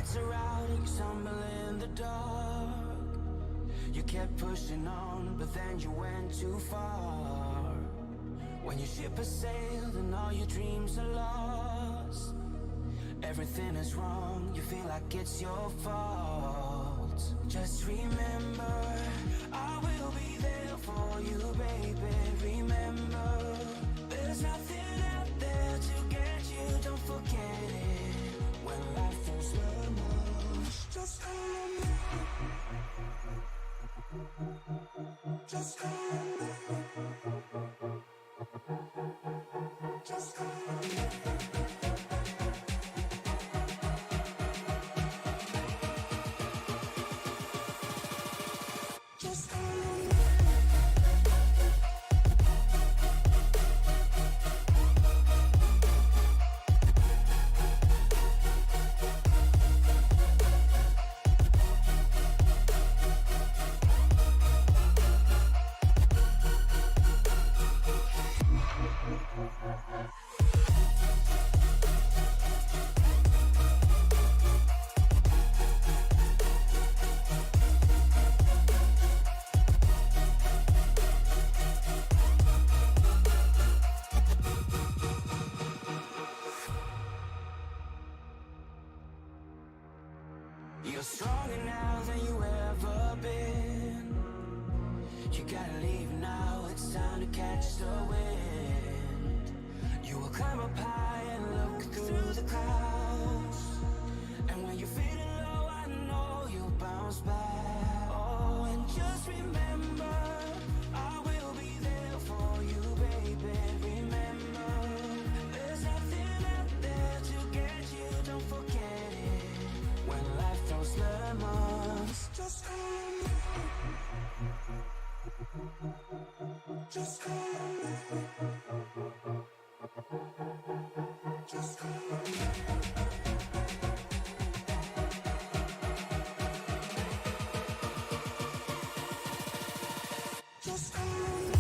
lights are out and you stumble in the dark. You kept pushing on, but then you went too far. When your ship has sailed and all your dreams are lost, everything is wrong, you feel like it's your fault. Just remember, I will be there for you, baby. Remember, there's nothing out there to get you, don't forget it. When life feels lemons, just call on me. Just call on me. Just call on me. Just call on me. You're stronger now than you ever been. You gotta leave now, it's time to catch the wind. You will climb up high and look through the clouds. And when you're feeling low, I know you'll bounce back. Oh, and just remember, I will be there for you, baby. Remember, there's nothing out there to get you, don't forget it. When life throws lemons, just call on me. Just call on me. Just call on me. Just call on me.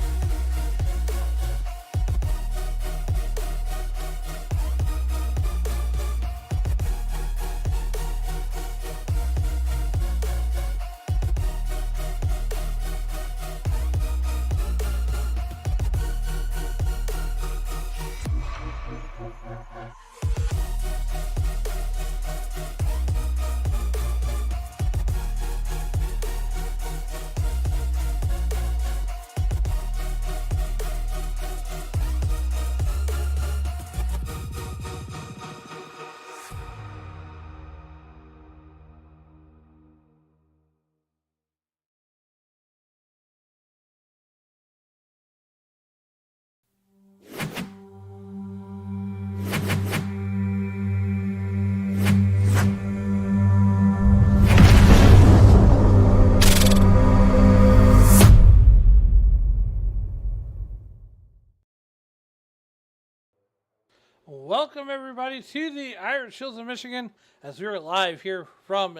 Welcome everybody to the Irish Hills of Michigan as we are live here from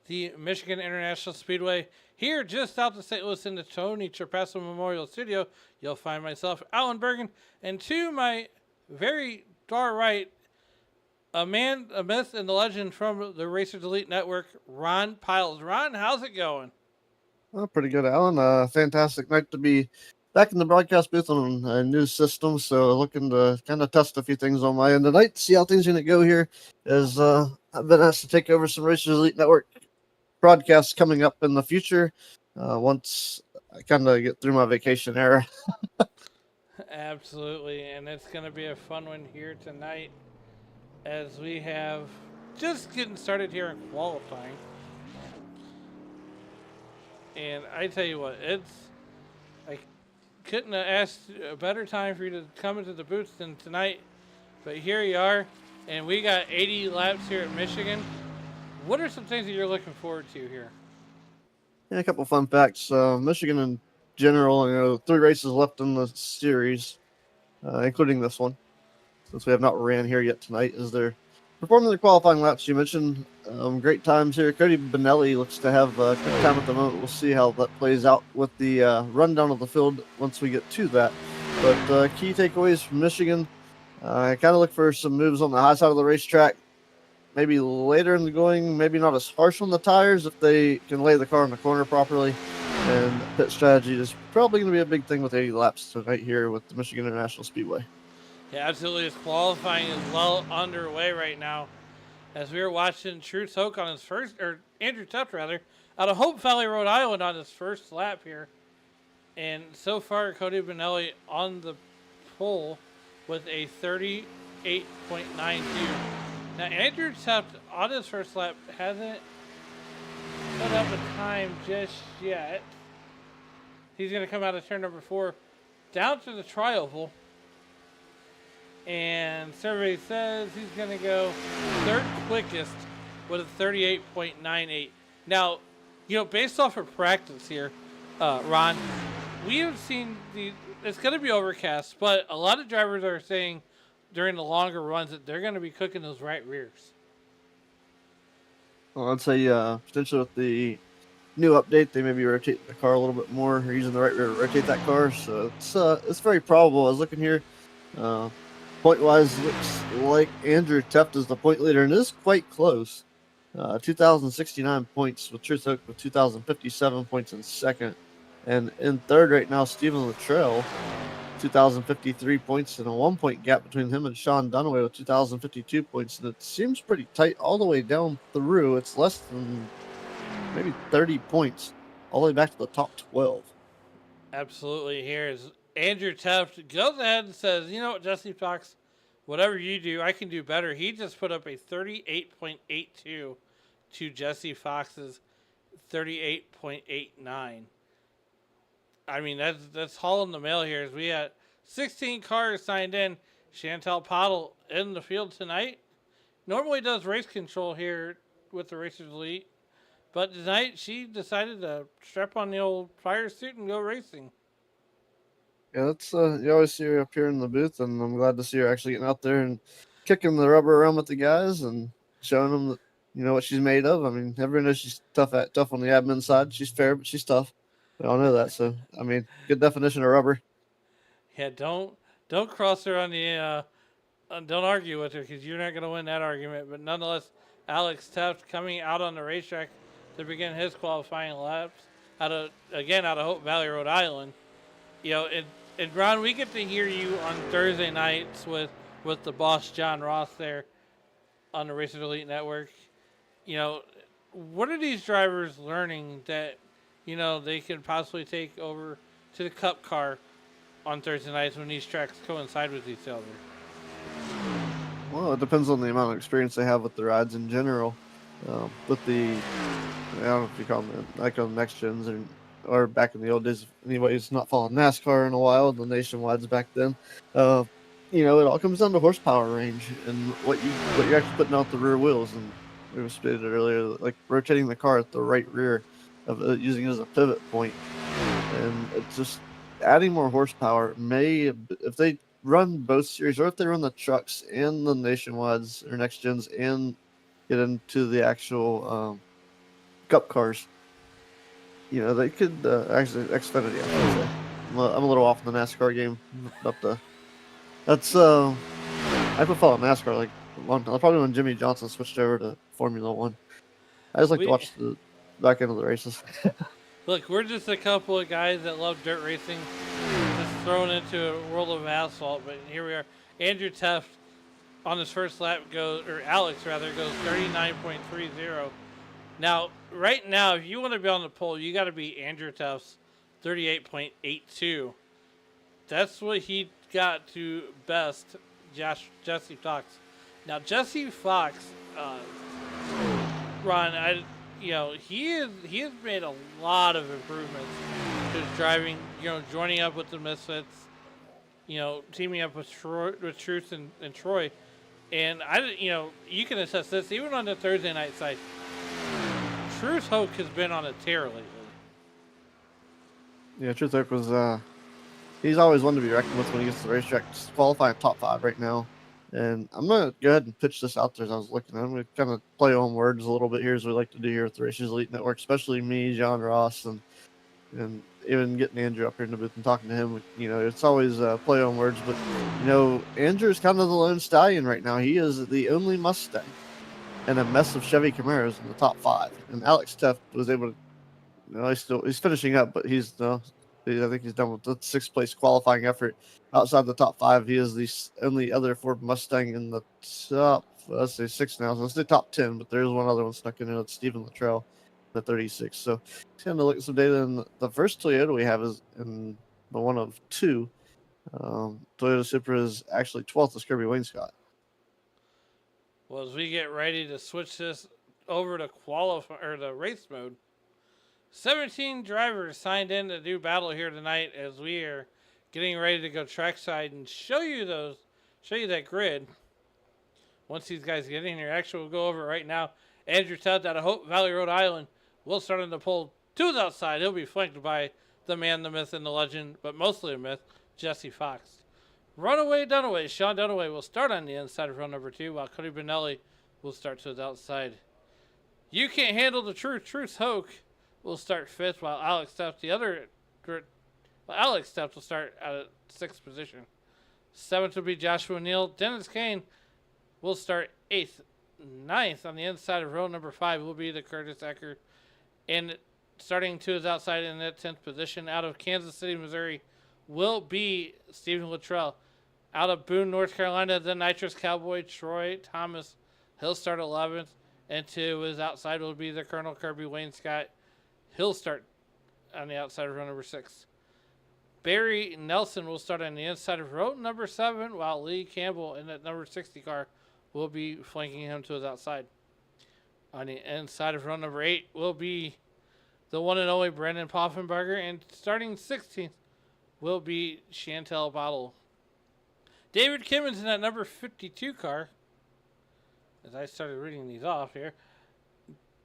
the Michigan International Speedway. Here just out of St. Louis in the Tony Trapasso Memorial Studio, you'll find myself, Alan Bergen, and to my very far right, a man, a myth, and the legend from the Racers Elite Network, Ron Piles. Ron, how's it going? Oh, pretty good, Alan. Fantastic night to be back in the broadcast booth on a new system. So looking to kind of test a few things on my end tonight, see how things are going to go here. As I've been asked to take over some Racers Elite Network broadcasts coming up in the future once I kind of get through my vacation era. Absolutely, and it's going to be a fun one here tonight as we have just getting started here in qualifying. And I tell you what, I couldn't have asked a better time for you to come into the booth than tonight. But here you are, and we got 80 laps here at Michigan. What are some things that you're looking forward to here? Yeah, a couple fun facts. Michigan in general, 3 races left in the series, including this one, since we have not ran here yet tonight, is they're performing their qualifying laps. You mentioned great times here. Cody Benelli looks to have a good time at the moment. We'll see how that plays out with the rundown of the field once we get to that. But key takeaways from Michigan, I kind of look for some moves on the high side of the racetrack. maybe later in the going, maybe not as harsh on the tires if they can lay the car in the corner properly. And pit strategy is probably going to be a big thing with 80 laps tonight here with the Michigan International Speedway. Yeah, absolutely. His qualifying is well underway right now. As we were watching Truth Hoke on his first, or Andrew Tuft rather, out of Hope Valley, Rhode Island on his first lap here. And so far, Cody Benelli on the pole with a 38.92. Now, Andrew Tuft on his first lap hasn't put up a time just yet. He's going to come out of turn number 4 down to the tri-oval. And survey says he's going to go third quickest with a 38.98. Now, based off of practice here, Ron, we have seen it's going to be overcast, but a lot of drivers are saying during the longer runs that they're going to be cooking those right rears. Well, I'd say potentially with the new update, they maybe rotate the car a little bit more, or using the right rear to rotate that car. So it's very probable. I was looking here. Point-wise, looks like Andrew Tuft is the point leader, and it is quite close. 2,069 points with Truth Hook with 2,057 points in second. And in third right now, Stephen Luttrell, 2,053 points, and a 1-point gap between him and Sean Dunaway with 2,052 points. And it seems pretty tight all the way down through. It's less than maybe 30 points all the way back to the top 12. Absolutely. Here's Andrew Tuft goes ahead and says, you know what, Jesse Fox, whatever you do, I can do better. He just put up a 38.82 to Jesse Fox's 38.89. I mean, that's haul in the mail here. As we had 16 cars signed in. Chantel Pottle in the field tonight. Normally does race control here with the Racers Elite. But tonight she decided to strap on the old fire suit and go racing. Yeah, that's you always see her up here in the booth, and I'm glad to see her actually getting out there and kicking the rubber around with the guys and showing them that what she's made of. I mean, everyone knows she's tough on the admin side. She's fair, but she's tough. We all know that. So I mean, good definition of rubber. Yeah, don't cross her on the don't argue with her because you're not going to win that argument. But nonetheless, Alex Tuft coming out on the racetrack to begin his qualifying laps out of Hope Valley, Rhode Island. And Ron, we get to hear you on Thursday nights with the boss John Ross there on the Racers Elite Network. What are these drivers learning that they can possibly take over to the Cup car on Thursday nights when these tracks coincide with each other? Well, it depends on the amount of experience they have with the rides in general. With the, I don't know if you call them next gens or back in the old days. Anyways, not following NASCAR in a while. The nationwides back then. It all comes down to horsepower range and what you're actually putting out the rear wheels. And we stated earlier, like rotating the car at the right rear of using it as a pivot point, and it's just adding more horsepower. If they run both series, or if they run the trucks and the nationwides or next gens and get into the actual Cup cars, they could actually Xfinity. I should say. I'm a little off in the NASCAR game. I've been following NASCAR like a long time. Probably when Jimmy Johnson switched over to Formula One. I just like to watch the back end of the races. Look, we're just a couple of guys that love dirt racing, just thrown into a world of asphalt. But here we are. Andrew Tuft on his first lap Alex goes 39.30. Now, right now, if you want to be on the pole, you got to be Andrew Tuft's 38.82. That's what he got to best Jesse Fox. Now, Jesse Fox, Ron, he has made a lot of improvements to his driving. Joining up with the Misfits, teaming up with Truth and Troy, and you can assess this even on the Thursday night side. Truth Hoke has been on a tear lately. Yeah, Truth Hoke was. He's always one to be reckoned with when he gets to the racetrack. Just qualifying top 5 right now. And I'm going to go ahead and pitch this out there as I was looking. I'm going to kind of play on words a little bit here, as we like to do here at the Racers Elite Network, especially me, John Ross, and even getting Andrew up here in the booth and talking to him. It's always play on words. But, Andrew's kind of the lone stallion right now. He is the only Mustang and a mess of Chevy Camaros in the top 5. And Alex Teff was able to, he's finishing up, but I think he's done with the 6th place qualifying effort. Outside the top 5, he is the only other Ford Mustang in the top, let's say 6 now. So let's say top 10, but there's one other one stuck in there. It's Stephen Luttrell, the 36. So he's going to look at some data. And the first Toyota we have is in the one of 2. Toyota Supra is actually 12th is Kirby Wainscott. Well, as we get ready to switch this over to qualify or the race mode, 17 drivers signed in to do battle here tonight as we are getting ready to go trackside and show you that grid. Once these guys get in here, actually we'll go over it right now. Andrew Tutt out of Hope Valley, Rhode Island, will start on the pole. 2's outside. He'll be flanked by the man, the myth, and the legend, but mostly a myth, Jesse Fox. Runaway Dunaway, Sean Dunaway will start on the inside of row number 2, while Cody Benelli will start to his outside. You Can't Handle the Truth, Truth Hoke will start 5th, while Alex Steps will start at 6th position. 7th will be Joshua Neal. Dennis Kane will start 8th. 9th on the inside of row number 5 will be the Curtis Ecker. And starting to his outside in that 10th position out of Kansas City, Missouri, will be Stephen Luttrell. Out of Boone, North Carolina, the Nitrous Cowboy, Troy Thomas. He'll start 11th. And to his outside will be the Colonel Kirby Wainscott. He'll start on the outside of row number 6. Barry Nelson will start on the inside of row number 7, while Lee Campbell in that number 60 car will be flanking him to his outside. On the inside of row number 8 will be the one and only Brendan Poffenbarger, and starting 16th will be Chantel Bottle. David Kimmons in that number 52 car. As I started reading these off here,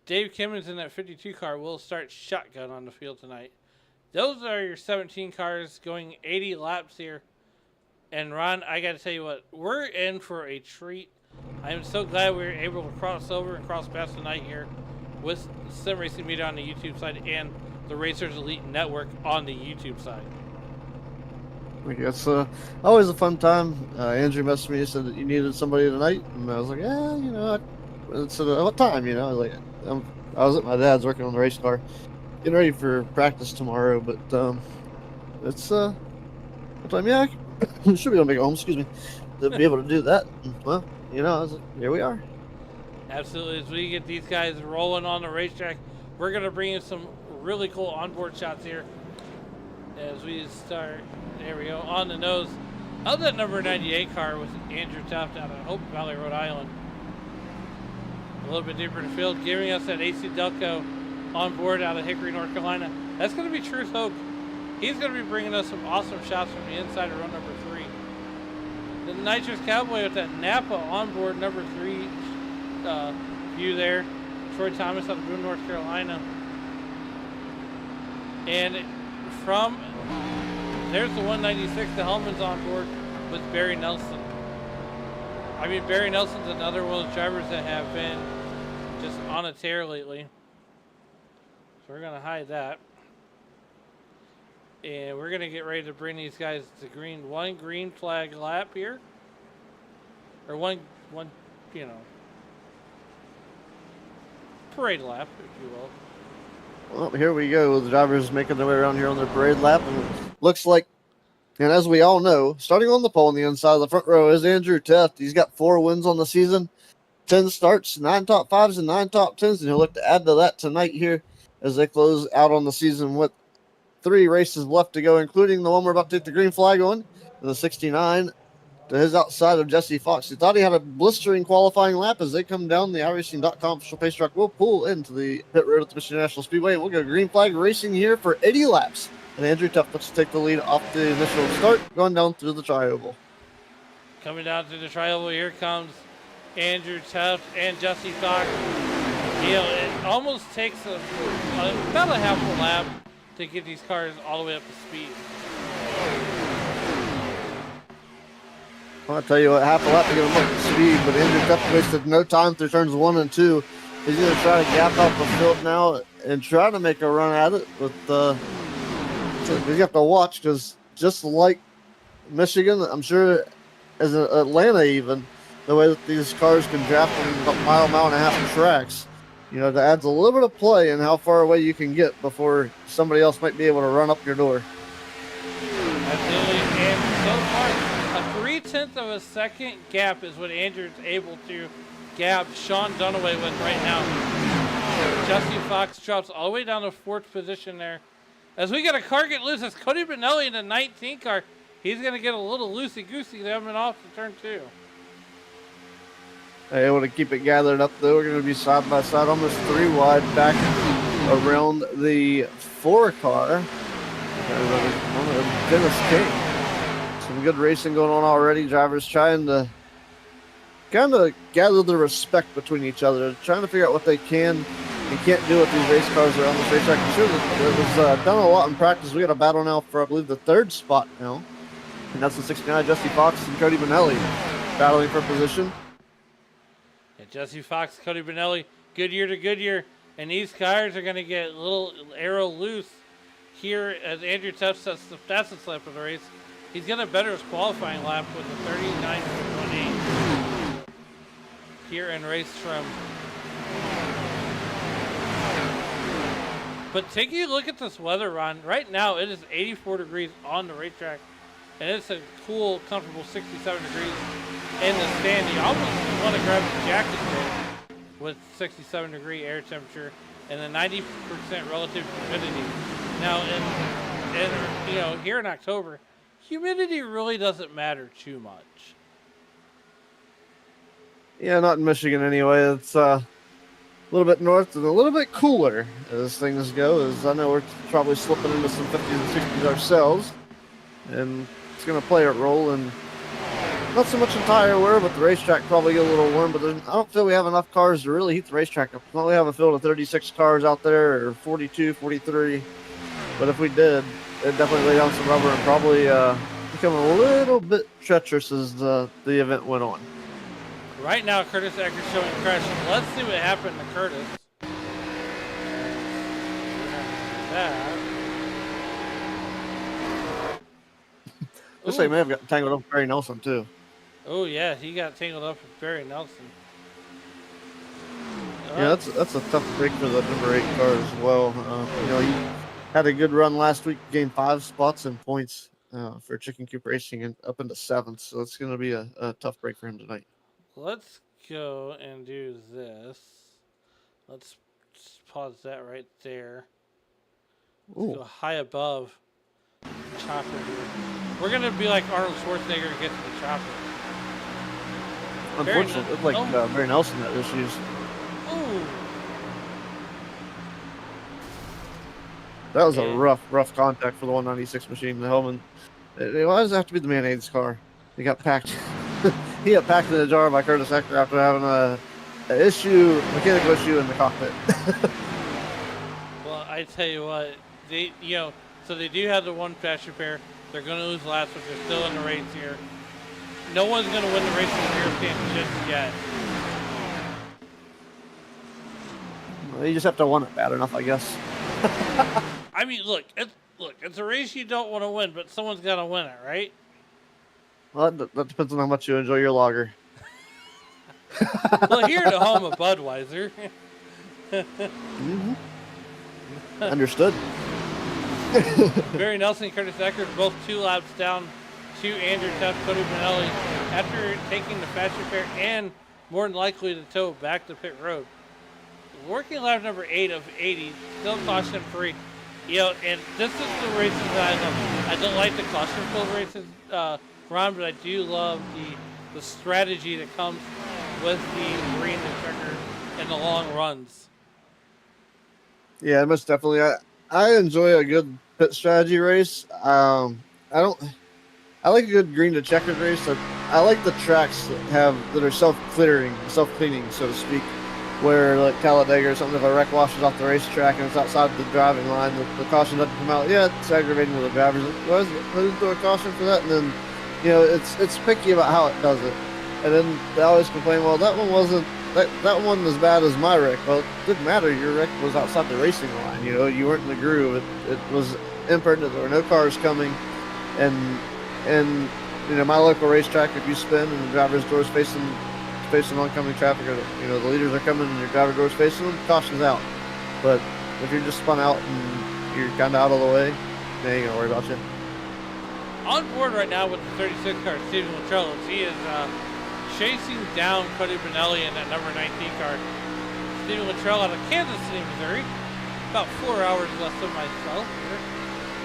Dave Kimmons in that 52 car will start shotgun on the field tonight. Those are your 17 cars going 80 laps here. And Ron, I got to tell you what, we're in for a treat. I am so glad we were able to cross over and cross paths tonight here with Sim Racing Media on the YouTube side and the Racers Elite Network on the YouTube side. It's always a fun time. Andrew messaged me and said that you needed somebody tonight, and I was like, yeah, it's what time, I was like, I was at my dad's working on the race car, getting ready for practice tomorrow, but it's what time? Yeah, I should be able to make it home. Excuse me, to be able to do that. Well, I was like, here we are. Absolutely. As we get these guys rolling on the racetrack, we're gonna bring in some really cool onboard shots here. As we start, there we go, on the nose of that number 98 car with Andrew Tuft out of Hope Valley, Rhode Island. A little bit deeper in the field, giving us that AC Delco on board out of Hickory, North Carolina. That's going to be Truth Hoke. He's going to be bringing us some awesome shots from the inside of row number 3. The Nitrous Cowboy with that Napa on board number 3 view there. Troy Thomas out of Boone, North Carolina. And there's the 196, the Hellman's on board with Barry Nelson. I mean, Barry Nelson's another one of those drivers that have been just on a tear lately. So we're going to hide that. And we're going to get ready to bring these guys to one green flag lap here. Or one, parade lap, if you will. Well, here we go. The drivers making their way around here on their parade lap, and it looks like, and as we all know, starting on the pole on the inside of the front row is Andrew Tuft. He's got 4 wins on the season, 10 starts, 9 top 5s, and 9 top 10s, and he'll look to add to that tonight here as they close out on the season with 3 races left to go, including the one we're about to take the green flag on, the 69. To his outside of Jesse Fox. He thought he had a blistering qualifying lap as they come down the iRacing.com official pace track. We'll pull into the pit road at the Michigan National Speedway. We'll go green flag racing here for 80 laps. And Andrew Tuft looks to take the lead off the initial start, going down through the tri-oval. Coming down through the tri-oval, here comes Andrew Tuft and Jesse Fox. It almost takes about a half a lap to get these cars all the way up to speed. I'll tell you what, half a lap to get him up to speed, but Andrew Tuft wasted no time through turns 1 and 2. He's going to try to gap out the field now and try to make a run at it. But you have to watch, because just like Michigan, I'm sure as Atlanta even, the way that these cars can draft on about mile and a half of tracks. That adds a little bit of play in how far away you can get before somebody else might be able to run up your door. Absolutely, and so far, a 0.3 of a second gap is what Andrew's able to gap Sean Dunaway with right now. Jesse Fox drops all the way down to 4th position there. As we get a car get loose, it's Cody Benelli in the 19 car. He's going to get a little loosey-goosey coming off the turn 2. Able to keep it gathered up, though. We're going to be side by side, almost 3 wide back around the 4 car. Dennis King. Some good racing going on already. Drivers trying to kind of gather the respect between each other, trying to figure out what they can and can't do with these race cars around this racetrack. I'm sure that it was done a lot in practice. We got a battle now for, I believe, the 3rd spot now. And that's the 69, Jesse Fox and Cody Benelli battling for position. Yeah, Jesse Fox, Cody Benelli, Goodyear to Goodyear. And these cars are going to get a little arrow loose here as Andrew Tuff sets the fastest lap of the race. He's going to better his qualifying lap with a 39.18 here in race trim. But taking a look at this weather, Ron, right now it is 84 degrees on the racetrack. And it's a cool, comfortable 67 degrees in the stand. You almost want to grab a jacket there with 67-degree air temperature and a 90% relative humidity. Now, here in October, humidity really doesn't matter too much. Yeah, not in Michigan anyway. It's a little bit north and a little bit cooler as things go. As I know we're probably slipping into some 50s and 60s ourselves. And it's going to play a role in not so much in tire wear, but the racetrack probably get a little warm. But I don't feel we have enough cars to really heat the racetrack up. We only have a field of 36 cars out there, or 42, 43. But if we did, it'd definitely lay down some rubber and probably become a little bit treacherous as the event went on. Right now, Curtis Eckert showing a crash. Let's see what happened to Curtis. That. Looks like he may have gotten tangled up with Barry Nelson, too. Oh, yeah, he got tangled up with Barry Nelson. Yeah, that's a tough break for the number 8 car as well. He had a good run last week, gained 5 spots and points for Chicken Coop Racing and up into 7th. So it's going to be a tough break for him tonight. Let's go and do this. Let's just pause that right there. Let's go high above chopper here. We're going to be like Arnold Schwarzenegger and get to the chopper. Unfortunately, it looked like Barry Nelson had issues. Ooh. That was a rough contact for the 196 machine. The Hellman. Why does it have to be the mayonnaise car? He got packed. He got packed in a jar by Curtis Eckert after having a mechanical issue in the cockpit. Well, I tell you what, so they do have the one patch repair. They're going to lose laps, but they're still in the race here. No one's going to win the race in the European just yet. Well, you just have to want it bad enough, I guess. I mean, look, it's a race you don't want to win, but someone's got to win it, right? Well, that depends on how much you enjoy your lager. Well, here at the home of Budweiser. Mm-hmm. Understood. Barry Nelson and Curtis Eckert both 2 laps down to Andrew Tuff, Cody Benelli, after taking the patch repair and more than likely to tow back to pit road. Working lap number 8 of 80, still caution free. And this is the races that I don't like the caution-filled races, Ron, but I do love the strategy that comes with the Green-White-Checkered and the long runs. Yeah, most definitely. I enjoy a good pit strategy race. I like a good Green-to-Checkered race. I like the tracks that are self-cleaning, so to speak. Where like Talladega or something, if a wreck washes off the racetrack and it's outside the driving line, the caution doesn't come out. Yeah, it's aggravating to the drivers. Why didn't throw a caution for that? And then, it's picky about how it does it. And then they always complain, well, that one wasn't as bad as my wreck. Well, it didn't matter. Your wreck was outside the racing line. You weren't in the groove. It was impertinent. There were no cars coming, and my local racetrack, if you spin and the driver's door's facing facing oncoming traffic, or the leaders are coming and your driver door's facing them, caution's out. But if you're just spun out and you're kind of out of the way, they ain't gonna worry about you. On board right now with the 36 car, Steven Latrellis. He is chasing down Cody Benelli in that number 19 car. Steven Latrell out of Kansas City, Missouri. About 4 hours less than myself here.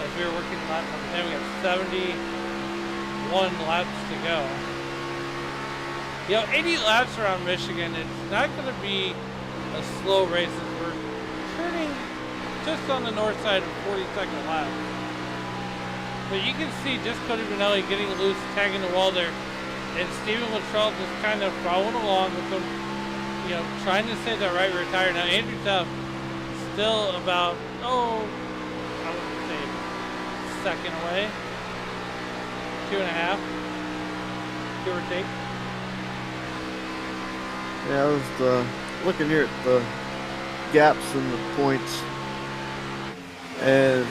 As we were working lap number 10, we got 71 laps to go. 80 laps around Michigan. It's not going to be a slow race as we're turning just on the north side of 42nd lap. But you can see just Cody Benelli getting loose, tagging the wall there, and Steven Latrell just kind of following along with him, trying to stay that right rear tire. Now Andrew Tuff still about, I would say second away, 2.5, give or take. Yeah, I was looking here at the gaps and the points, and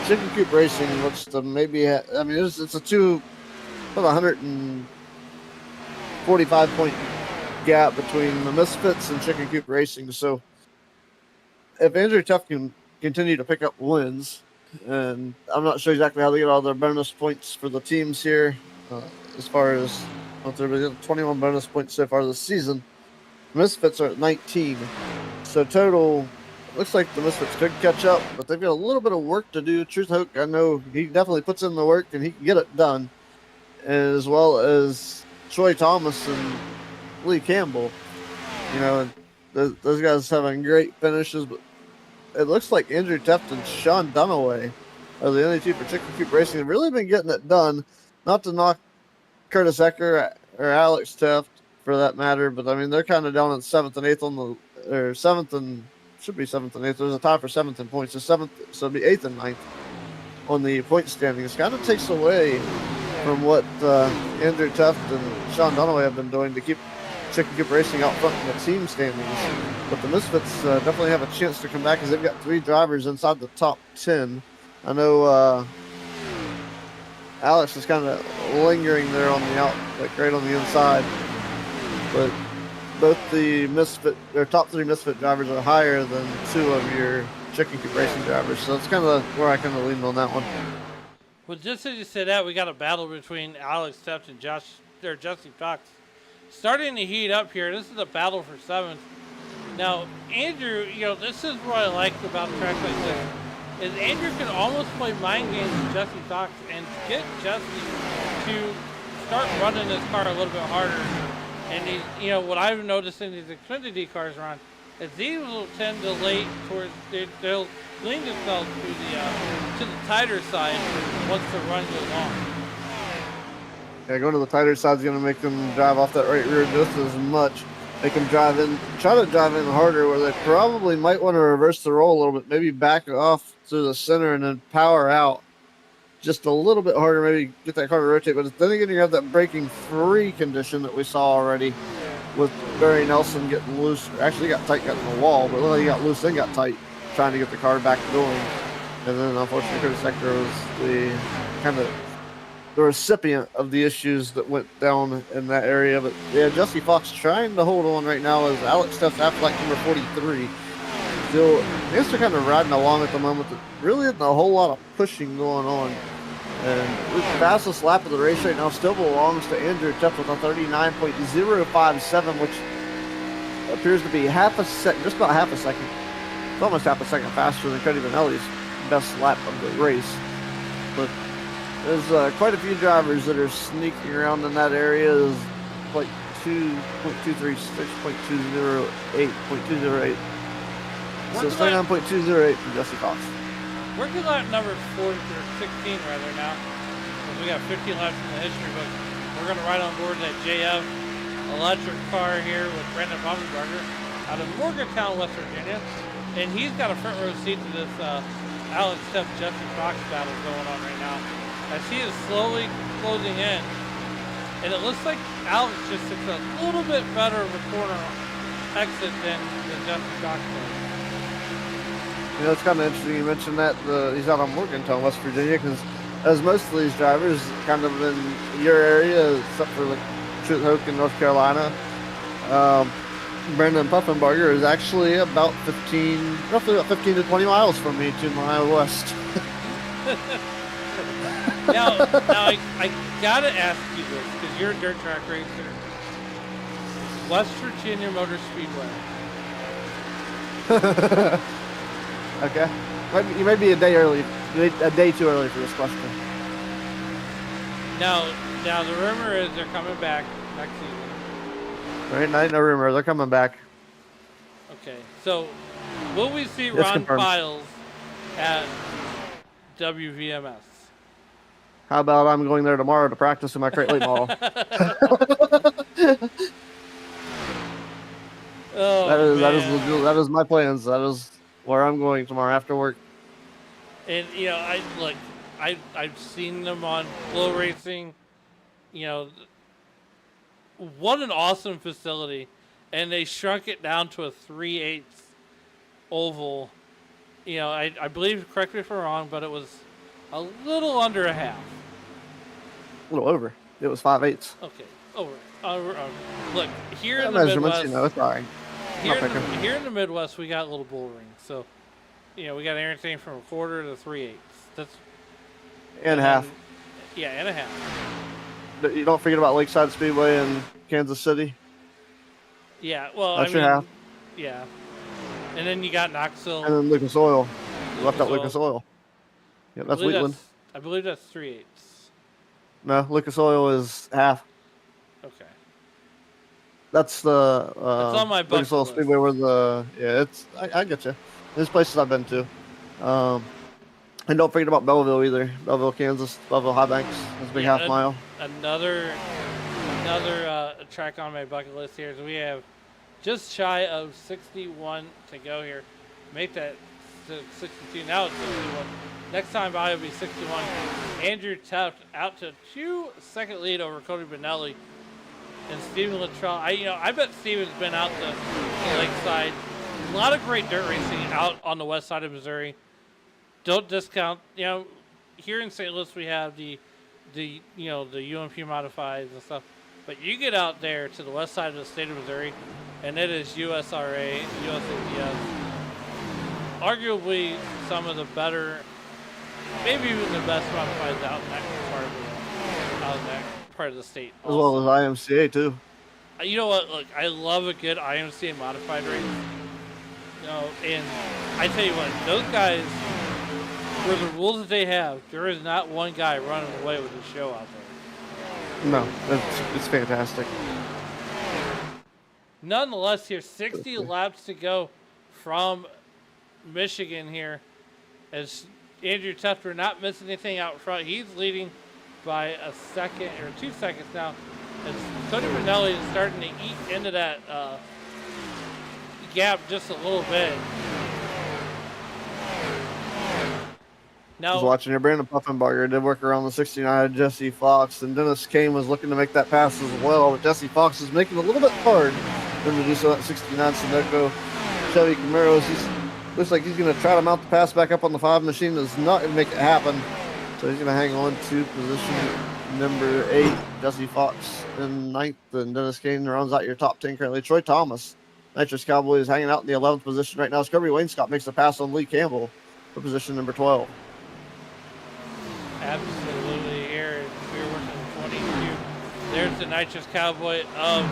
Chicken Coop Racing looks to maybe it's a 145 point gap between the Misfits and Chicken Coop Racing. So if Andrew Tuff can continue to pick up wins, and I'm not sure exactly how they get all their bonus points for the teams here, as far as they're 21 bonus points so far this season. Misfits are at 19. So total, looks like the Misfits could catch up, but they've got a little bit of work to do. Truth Hoke, I know he definitely puts in the work and he can get it done, as well as Troy Thomas and Lee Campbell. Those guys having great finishes, but it looks like Andrew Teft and Sean Dunaway are the only two for Chicken Coop Racing. They've really been getting it done. Not to knock Curtis Ecker or Alex Teft for that matter, but they're kind of down in 7th and 8th or 7th and should be 7th and 8th. There's a tie for 7th in points, so 7th, so it'll be 8th and 9th on the point standings. Kind of takes away from what Andrew Teft and Sean Dunaway have been doing to keep Chicken Coop Racing out front in the team standings. But the Misfits definitely have a chance to come back because they've got 3 drivers inside the top 10. I know Alex is kind of lingering there on the right on the inside. But both the top 3 Misfit drivers are higher than 2 of your Chicken Coop Racing drivers. So that's kind of where I kind of leaned on that one. Well, just as you said that, we got a battle between Alex Teft and Jesse Fox starting to heat up here. This is a battle for 7th. Now, Andrew, this is what I like about tracks like this, is Andrew can almost play mind games with Jesse Fox and get Jesse to start running his car a little bit harder. And what I've noticed in these Xfinity cars around is these will tend to they'll lean themselves to the tighter side once the run goes on. Yeah, going to the tighter side is going to make them drive off that right rear just as much. They can try to drive in harder, where they probably might want to reverse the roll a little bit, maybe back off to the center and then power out just a little bit harder, maybe get that car to rotate. But then again, you have that braking free condition that we saw already with Barry Nelson getting loose. Actually, he got tight, got in the wall, but he got loose and got tight trying to get the car back going. And then, unfortunately, Curtis Sector was the recipient of the issues that went down in that area. But yeah, Jesse Fox trying to hold on right now as Alex Teft after number 43. Still, I guess they're kind of riding along at the moment. There really isn't a whole lot of pushing going on. And the fastest lap of the race right now still belongs to Andrew Teft with a 39.057, which appears to be just about half a second. It's almost half a second faster than Cody Benelli's best lap of the race. But there's quite a few drivers that are sneaking around in that area. There's like 2.236, 0.208, 0.208. So it's 39.208 for Jesse Fox. Working lap number 16 rather now. We got 15 laps in the history book. We're going to ride on board that JF electric car here with Brandon Baumgartner out of Morgantown, West Virginia. And he's got a front row seat to this Alex Teft Jesse Fox battle going on right now, as he is slowly closing in. And it looks like Alex just took a little bit better of a corner exit than Jesse Fox did. It's kind of interesting you mentioned that he's out on Morgantown, West Virginia, because as most of these drivers kind of in your area, except for like Truth Hoke in North Carolina, Brandon Puffenbarger is actually about roughly about 15 to 20 miles from me, 2 miles west. Now I gotta ask you this because you're a dirt track racer. West Virginia Motor Speedway. Okay. You may be a day early, a day too early for this question. Now the rumor is they're coming back next season. Right, no rumor. They're coming back. Okay, so will we see It's Ron confirmed. Piles at WVMS? How about I'm going there tomorrow to practice in my crate late model? Oh, that is my plans. That is where I'm going tomorrow after work. And I've seen them on Flow Racing. You know, what an awesome facility, and they shrunk it down to a 3/8 oval. You know, I believe, correct me if I'm wrong, but it was a little under a half. A little over. It was 5/8. Okay, over. Look, here in the Measurements, Midwest, you know, it's all right. here in the Midwest, we got little bull rings. So, you know, we got everything from a quarter to 3/8. That's And half. Yeah, and a half. You don't forget about Lakeside Speedway in Kansas City. Yeah, well, That's your half. Yeah. And then you got Knoxville. And then Lucas Oil. You left out Lucas Oil. Yeah, that's Wheatland. I believe that's 3/8. No, Lucas Oil is half. Okay. That's the it's on my bucket Lucas Oil list. Speedway where I get you. There's places I've been to. And don't forget about Belleville either. Belleville, Kansas. Belleville High Banks. That's a big half mile. Another track on my bucket list here is we have just shy of 61 to go here. Make that 62. Now it's 61. Next time by will be 61. Andrew Tuft out to 2-second lead over Cody Benelli and Steven Luttrell. I bet Steven's been out to Lakeside. A lot of great dirt racing out on the west side of Missouri. Don't discount. You know, here in St. Louis we have the UMP modifieds and stuff. But you get out there to the west side of the state of Missouri, and it is USRA, USATS. Arguably some of the better, maybe even the best modifieds out in that part of the state. As well as IMCA too. You know what? Look, I love a good IMCA modified race. You know, and I tell you what, those guys, for the rules that they have, there is not one guy running away with the show out there. No, it's fantastic. Nonetheless, here 60 laps to go from Michigan here, as Andrew Tufter not missing anything out front. He's leading by a second or 2 seconds now, as Cody Benelli is starting to eat into that gap just a little bit. I was watching here. Brandon Puffenbarger did work around the 69 Jesse Fox, and Dennis Kane was looking to make that pass as well, but Jesse Fox is making it a little bit hard for him to do so at 69 Sunoco. Chevy Camaros, looks like he's going to try to mount the pass back up on the 5 machine. Is not going to make it happen, so he's going to hang on to position number 8. Jesse Fox in 9th, and Dennis Kane rounds out your top 10 currently. Troy Thomas, Nitrous Cowboy, is hanging out in the 11th position right now. Scobie Wainscott makes the pass on Lee Campbell for position number 12. Absolutely. Here we're working 22. There's the Nitrous Cowboy of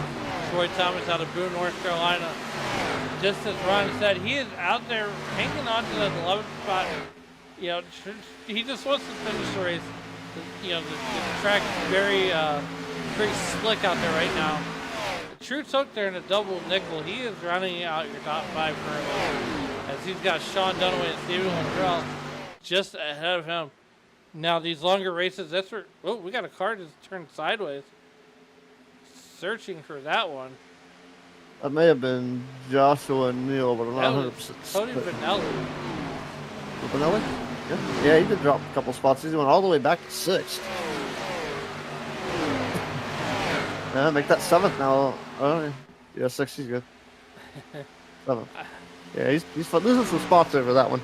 Troy Thomas out of Boone, North Carolina. Just as Ron said, he is out there hanging on to that 11th spot. You know, he just wants to finish the race. You know, the track is very slick out there right now. True's hooked there in a double nickel. He is running out your top 5 currently, as he's got Sean Dunaway and Steven Luttrell just ahead of him. Now, these longer races, that's where, we got a car just turned sideways. Searching for that one. That may have been Joshua Neal, but I'm not 100%. Cody Benelli. Benelli? Yeah, he did drop a couple spots. He went all the way back to 6th. Yeah, make that 7th now. Oh, yeah, 6th, he's good. 7th. Yeah, he's losing some spots over that one.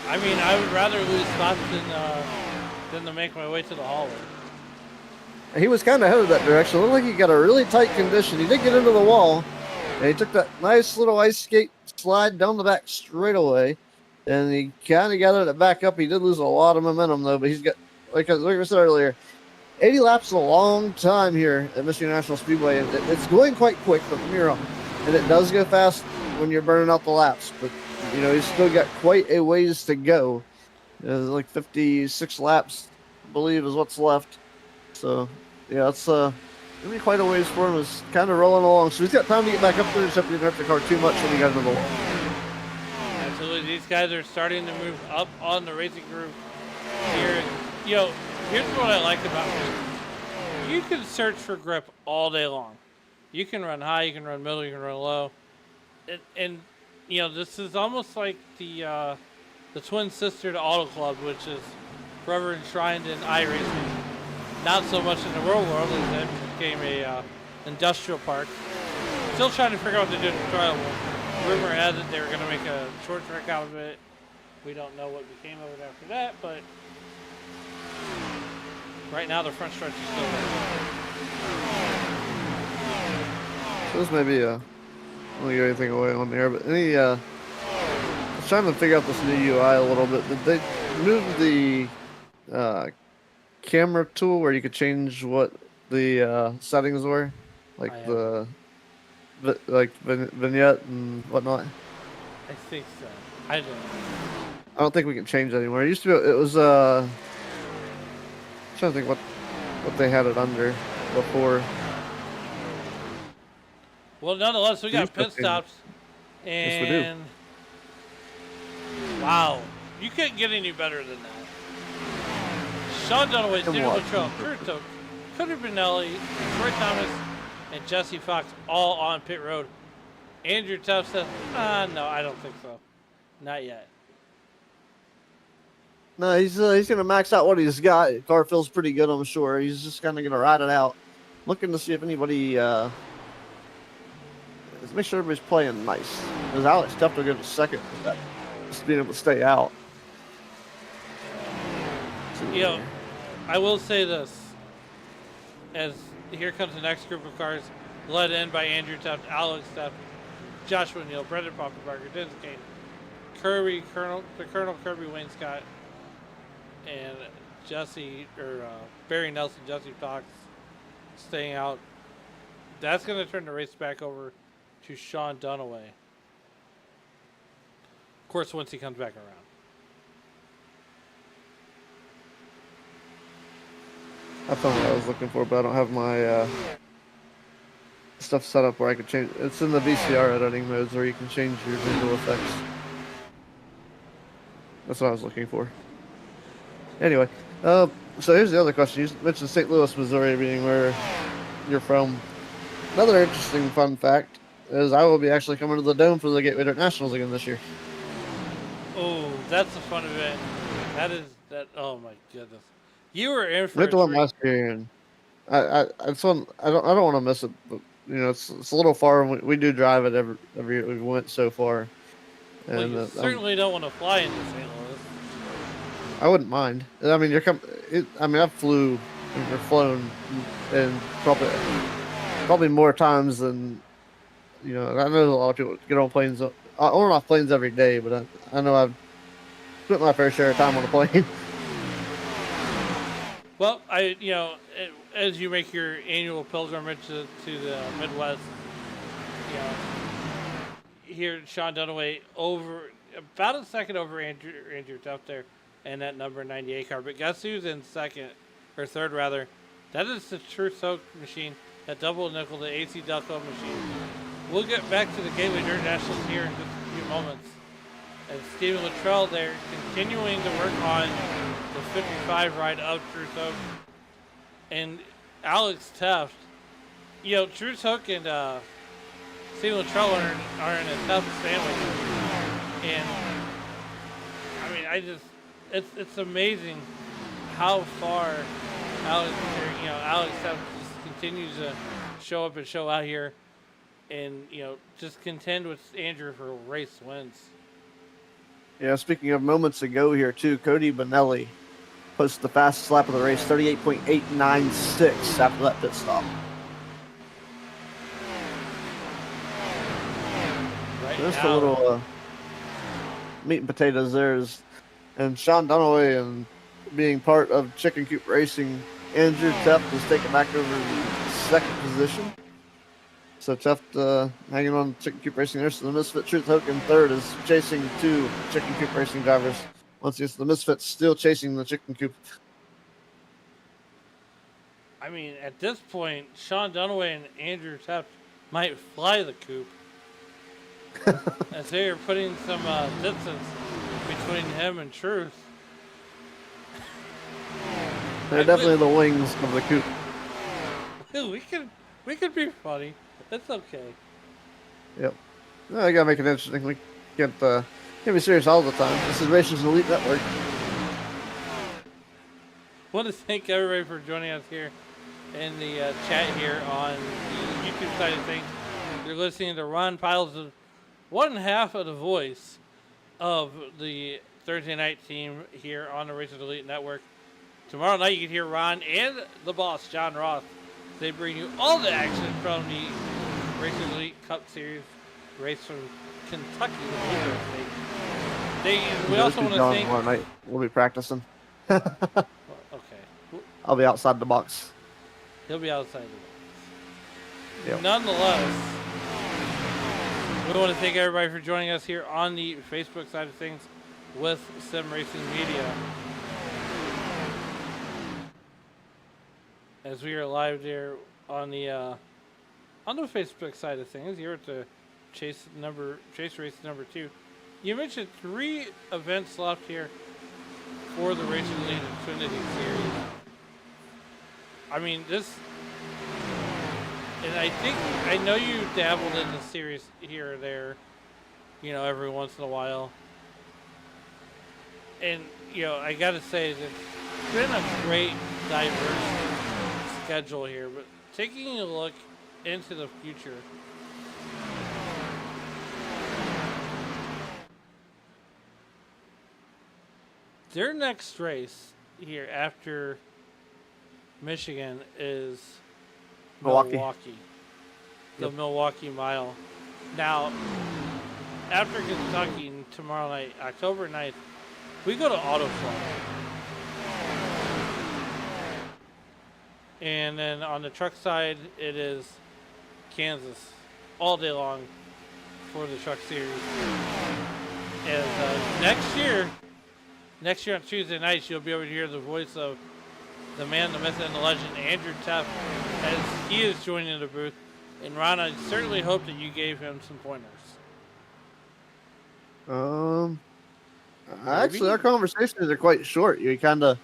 I mean, I would rather lose spots than to make my way to the hallway. he was kind of headed that direction. It looked like he got a really tight condition. He did get into the wall, and he took that nice little ice skate slide down the back straightaway, and he kind of got it back up. He did lose a lot of momentum, though, but he's got, like I said earlier, 80 laps is a long time here at Michigan National Speedway, and it's going quite quick, don't get me wrong, and it does go fast when you're burning out the laps, but, he's still got quite a ways to go. There's like 56 laps, I believe, is what's left. So, yeah, it's going to be quite a ways for him. It's kind of rolling along. So he's got time to get back up there, except he didn't hurt the car too much when he got into the wall. Absolutely. These guys are starting to move up on the racing group here. Here's what I like about it. You can search for grip all day long. You can run high, you can run middle, you can run low. And this is almost like the twin sister to Auto Club, which is forever enshrined in iRacing. Not so much in the real world, as it became a industrial park. Still trying to figure out what to do in the trial one. Rumor has it they were going to make a short track out of it. We don't know what became of it after that, but right now the front stretch is still there. So this may be I don't give anything away on there, but I was trying to figure out this new UI a little bit. Did they move the camera tool where you could change what the settings were, like vignette and whatnot? I think so. I don't think we can change that anymore. It used to be. It was I'm trying to think what they had it under before. Well, nonetheless, we got pit stops, and yes, we do. Wow, you can't get any better than that. Sean Dunaway, Daniel Luttrell, Kurt Toke, Cody Benelli, Troy Thomas, and Jesse Fox all on pit road. Andrew Tuff said, no, I don't think so. Not yet. No, he's going to max out what he's got. The car feels pretty good, I'm sure. He's just kind of going to ride it out. Looking to see if anybody... let's make sure everybody's playing nice. Because Alex Tuff will go to second with that. Just being able to stay out. I will say this. As here comes the next group of cars, led in by Andrew Tuff, Alex Tuff, Joshua Neal, Brendan Poppenbarger, Dennis Kane, Colonel Kirby Wayne Scott, and Barry Nelson, Jesse Fox staying out. That's going to turn the race back over to Sean Dunaway. Of course, once he comes back around. I found what I was looking for, but I don't have my stuff set up where I could change. It's in the VCR editing modes where you can change your visual effects. That's what I was looking for. Anyway, so here's the other question. You mentioned St. Louis, Missouri being where you're from. Another interesting fun fact is I will be actually coming to the Dome for the Gateway Dirt Nationals again this year. Oh, that's a fun event. Oh my goodness. You were in for I went to one last year, and I don't want to miss it, but it's a little far. We do drive it every year. We've went so far. And you certainly don't want to fly into St. Louis. I wouldn't mind. I mean, I've flown and probably more times than I know a lot of people get on planes. I own off planes every day, but I know I've spent my fair share of time on a plane. Well, as you make your annual pilgrimage to the Midwest, here Sean Dunaway about a second over Andrew Tuff there, and that number 98 car. But guess who's in third rather? That is the True Soak machine, that double nickel, the AC Delco machine. We'll get back to the Gateway Dirt Nationals here in just a few moments. And Steven Luttrell there continuing to work on the 55 ride of True Soak. And Alex Tuff, True Soak and Steven Luttrell are in a tough sandwich. And I mean, it's amazing how far Alex Tuff just continues to show up and show out here, and just contend with Andrew for race wins. Yeah, speaking of moments ago here too, Cody Benelli posted the fastest lap of the race, 38.896 after that pit stop. Just a little meat and potatoes there. And Sean Dunaway, and being part of Chicken Coop Racing, Andrew Teft is taking back over the second position. So Teft hanging on Chicken Coop Racing there. So the Misfit Truth Hook in third is chasing two Chicken Coop Racing drivers. Once again, the Misfits still chasing the Chicken Coop. I mean, at this point, Sean Dunaway and Andrew Teft might fly the coop. As they are putting some distance between him and Truth. They're definitely the wings of the coop. We could be funny. That's okay. Yep. I gotta make it interesting. We can't be serious all the time. This is Racers Elite Network. Want to thank everybody for joining us here in the chat here on the YouTube side of things. You're listening to Ron Piles, one half of the voice of the Thursday night team here on the Racers Elite Network. Tomorrow night you can hear Ron and the boss, John Ross. They bring you all the action from the Racers Elite Cup Series race from Kentucky. We also want to thank... Tomorrow night. We'll be practicing. Okay. I'll be outside the box. He'll be outside the box. Yep. Nonetheless, we want to thank everybody for joining us here on the Facebook side of things with Sim Racing Media. As we are live there on the Facebook side of things, you're at the chase race number 2. You mentioned 3 events left here for the Racing Elite Xfinity Series. I mean, and I know you dabbled in the series here or there, every once in a while. And, I got to say that it's been a great, diverse schedule here. But taking a look into the future, their next race here after Michigan is Milwaukee. The Milwaukee Mile. Now, after Kentucky tomorrow night, October 9th, we go to Autofly. And then on the truck side, it is Kansas all day long for the truck series. And next year on Tuesday nights, you'll be able to hear the voice of the man, the myth, and the legend, Andrew Teft, as he is joining the booth. And Ron, I certainly hope that you gave him some pointers. Actually, our conversations are quite short. You kind of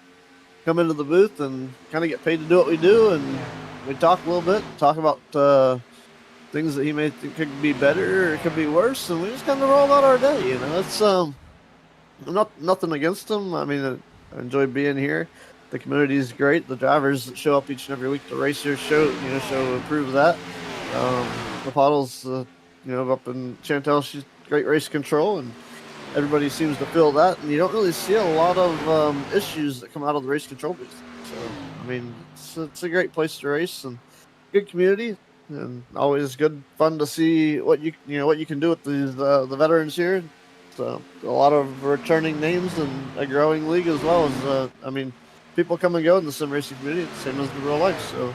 come into the booth and kind of get paid to do what we do, and we talk a little bit, talk about things that he may think could be better or it could be worse, and we just kind of roll out our day. It's nothing against him. I mean, I enjoy being here. The community is great. The drivers that show up each and every week to race here show improve that. The Puddles, up in Chantel, she's great race control, and everybody seems to feel that. And you don't really see a lot of issues that come out of the race control booth. So, I mean, it's a great place to race and good community, and always good fun to see what you can do with these the veterans here. So a lot of returning names and a growing league as well as people come and go in the sim racing community, the same as the real life. So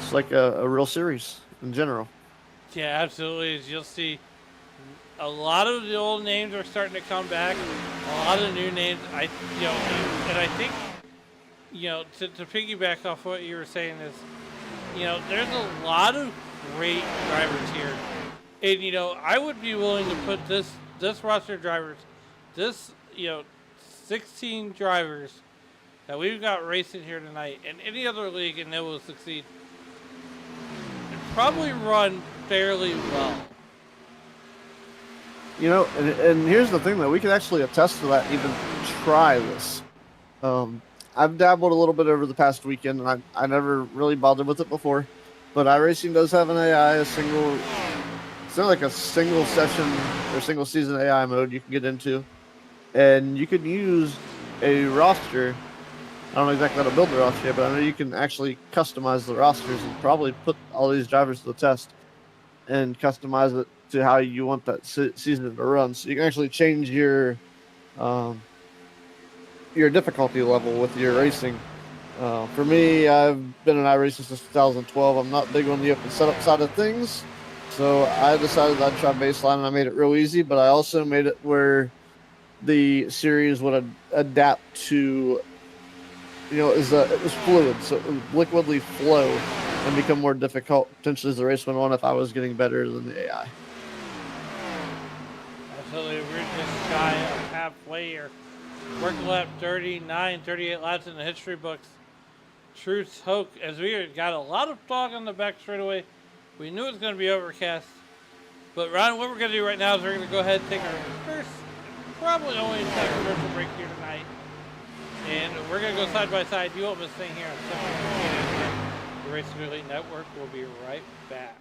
it's like a real series in general. Yeah, absolutely. As you'll see, a lot of the old names are starting to come back. A lot of the new names, and I think, to piggyback off what you were saying is, there's a lot of great drivers here. And, I would be willing to put this roster of drivers, 16 drivers that we've got racing here tonight in any other league, and they will succeed. And probably run fairly well. And here's the thing, that we can actually attest to that, even try this. I've dabbled a little bit over the past weekend, and I never really bothered with it before. But iRacing does have an AI, it's not like a single session or single season AI mode you can get into. And you can use a roster. I don't know exactly how to build the roster yet, but I know you can actually customize the rosters and probably put all these drivers to the test and customize it to how you want that season to run. So you can actually change um, your difficulty level with your racing. For me, I've been in iRacing since 2012. I'm not big on the open setup side of things, so I decided I'd try baseline, and I made it real easy. But I also made it where the series would adapt to, it was fluid, so it would liquidly flow and become more difficult potentially as the race went on if I was getting better than the AI. Absolutely, we're just shy of halfway here. Working lap 39, 38 laps in the history books. Truth Hoke, as we got a lot of fog on the back straightaway. We knew it was going to be overcast. But Ron, what we're going to do right now is we're going to go ahead and take our first, probably only commercial break here tonight. And we're going to go side by side. You won't miss a thing here on the Racing Elite Network. We'll be right back.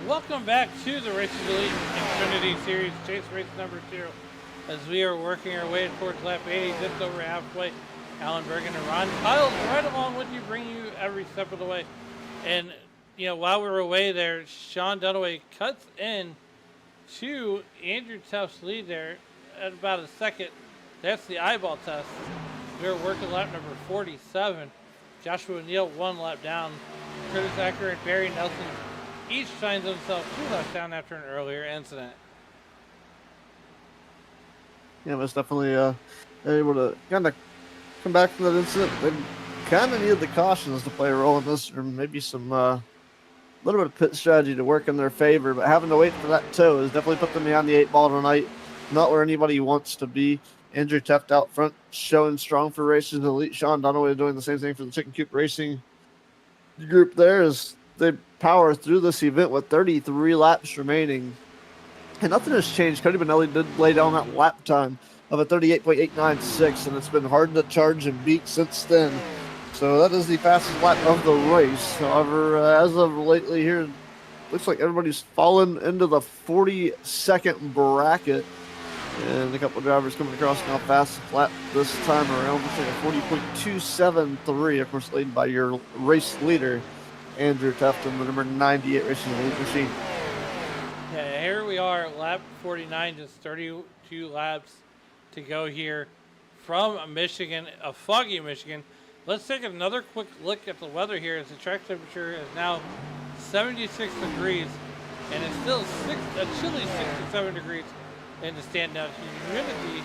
Welcome back to the Races Elite Xfinity Series Chase Race number 2. As we are working our way towards lap 80, just over halfway, Alan Bergen and Ron Kyle's right along with you, bringing you every step of the way. And, while we were away there, Sean Dunaway cuts in to Andrew Tuff's lead there at about a second. That's the eyeball test. We were working lap number 47. Joshua Neal 1 lap down. Curtis Acker and Barry Nelson each finds themselves 2 laps down after an earlier incident. Yeah, was definitely able to kind of come back from that incident. They kind of needed the cautions to play a role in this, or maybe some little bit of pit strategy to work in their favor. But having to wait for that toe has definitely put them behind the 8 ball tonight. Not where anybody wants to be. Andrew Teft out front, showing strong for Races Elite. Sean Dunaway doing the same thing for the Chicken Coop Racing group there as they power through this event with 33 laps remaining. And nothing has changed. Cody Benelli did lay down that lap time of a 38.896, and it's been hard to charge and beat since then. So that is the fastest lap of the race. However, as of lately here, looks like everybody's fallen into the 40-second bracket. And a couple of drivers coming across now fast lap this time around. Looks like a 40.273, of course, led by your race leader, Andrew Tefton, the number 98 Racing Elite machine. Yeah, here we are, lap 49, just 32 laps to go here from Michigan, a foggy Michigan. Let's take another quick look at the weather here as the track temperature is now 76 degrees, and it's still a chilly 67 degrees in the stand now. Humidity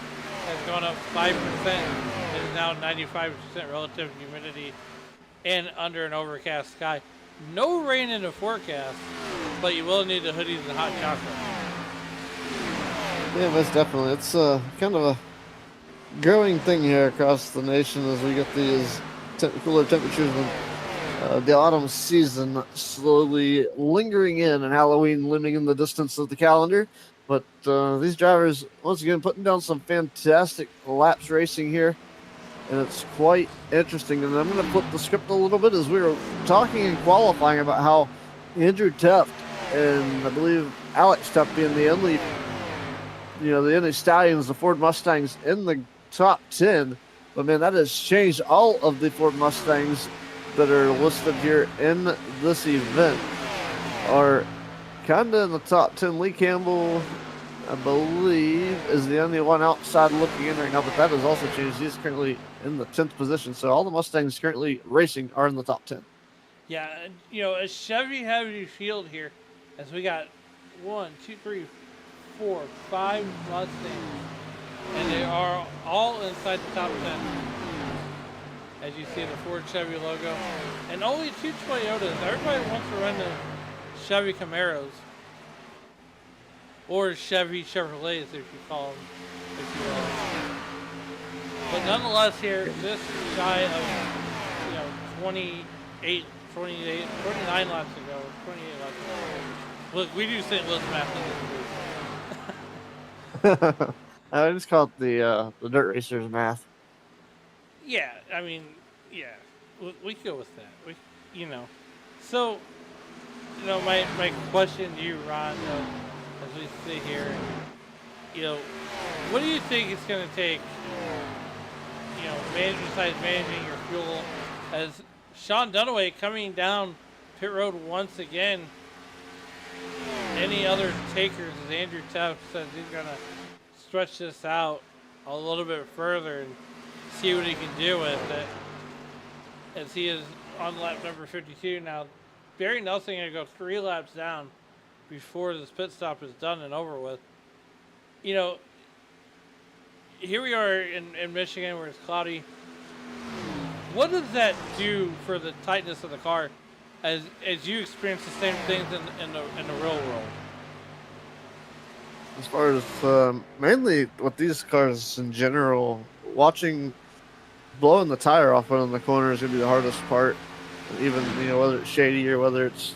has gone up 5%. It is now 95% relative humidity and under an overcast sky. No rain in the forecast, but you will need the hoodies and hot chocolate. Yeah, most definitely. It's kind of a growing thing here across the nation as we get these cooler temperatures and the autumn season slowly lingering in and Halloween looming in the distance of the calendar. But these drivers, once again, putting down some fantastic laps racing here. And it's quite interesting. And I'm going to flip the script a little bit as we were talking and qualifying about how Andrew Teft and I believe Alex Teft being the only, the only stallions, the Ford Mustangs in the top 10. But man, that has changed. All of the Ford Mustangs that are listed here in this event are kind of in the top 10. Lee Campbell, I believe, is the only one outside looking in right now, but that has also changed. He's currently in the 10th position. So all the Mustangs currently racing are in the top 10. Yeah, a Chevy heavy field here as we got 1, 2, 3, 4, 5 Mustangs. And they are all inside the top 10. As you see the Ford Chevy logo. And only 2 Toyotas. Everybody wants to run the Chevy Camaros. Or Chevy Chevrolets, if you call them, if you will. But nonetheless here, just shy of, 29 laps to go, 28 laps to go. Look, we do St. Louis math in this booth. I just call it the dirt racers math. Yeah, I mean, yeah, we go with that. So, my question to you, Ron, as we sit here, what do you think it's going to take, besides managing your fuel, as Sean Dunaway coming down pit road once again? Any other takers, as Andrew Tuff says he's going to stretch this out a little bit further and see what he can do with it, as he is on lap number 52 now. Barry Nelson going to go 3 laps down before this pit stop is done and over with. Here we are in Michigan where it's cloudy. What does that do for the tightness of the car as you experience the same things in the real world? As far as mainly with these cars in general, blowing the tire off on the corner is going to be the hardest part. Even, whether it's shady or whether it's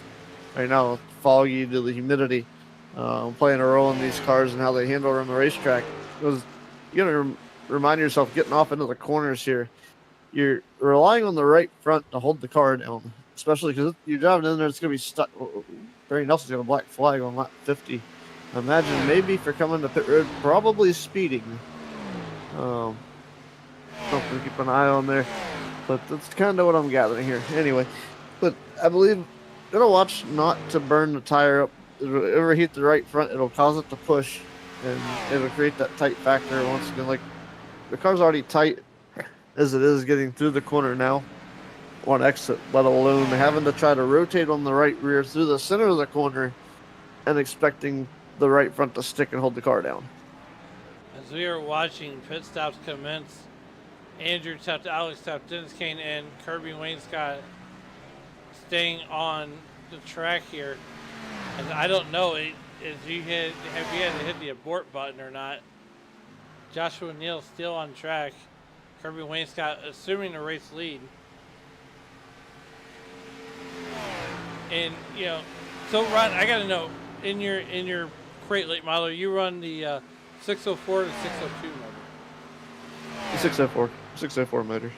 right now foggy due to the humidity, playing a role in these cars and how they handle around the racetrack. Because you got to remind yourself, getting off into the corners here, you're relying on the right front to hold the car down, especially because you're driving in there, it's going to be stuck. Barry Nelson's got a black flag on lap 50. Imagine maybe for coming to pit road, probably speeding. Something to keep an eye on there. But that's kind of what I'm gathering here. Anyway, but I believe it'll watch not to burn the tire up. It'll overheat the right front. It'll cause it to push, and it'll create that tight factor once again. Like the car's already tight as it is getting through the corner now on exit, let alone having to try to rotate on the right rear through the center of the corner and expecting the right front to stick and hold the car down. As we are watching pit stops commence, Andrew Tuft, Alex Tuft, Dennis Kane, and Kirby Wainscott staying on the track here. And I don't know if you had to hit the abort button or not. Joshua Neal still on track. Kirby Wainscott assuming the race lead. And so Ron, I gotta know, in your crate late model, you run the 604 to 602 motor. 604 motor.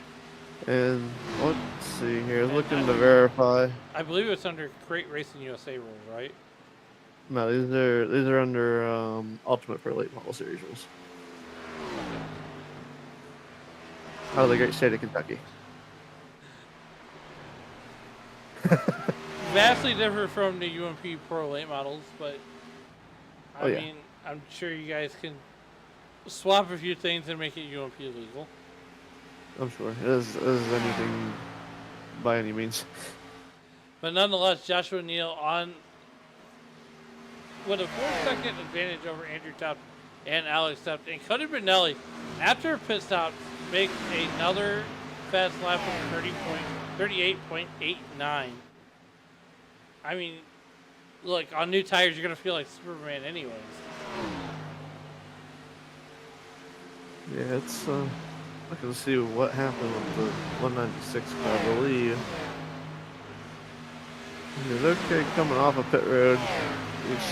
And let's see here, looking to verify. I believe it's under Crate Racing USA rules, right? No, these are under Ultimate Pro Late Model Series rules. Out of the great state of Kentucky. Vastly different from the UMP Pro Late models, but I mean, I'm sure you guys can swap a few things and make it UMP legal. I'm sure. It is anything by any means. But nonetheless, Joshua Neal on with a 4-second advantage over Andrew Tuft and Alex Tuft. And Cody Brunelli, after a pit stop, makes another fast lap with 38.89. I mean, look, on new tires, you're going to feel like Superman anyways. Yeah, it's looking to see what happened with the 196 car, I believe. He was okay coming off of pit road.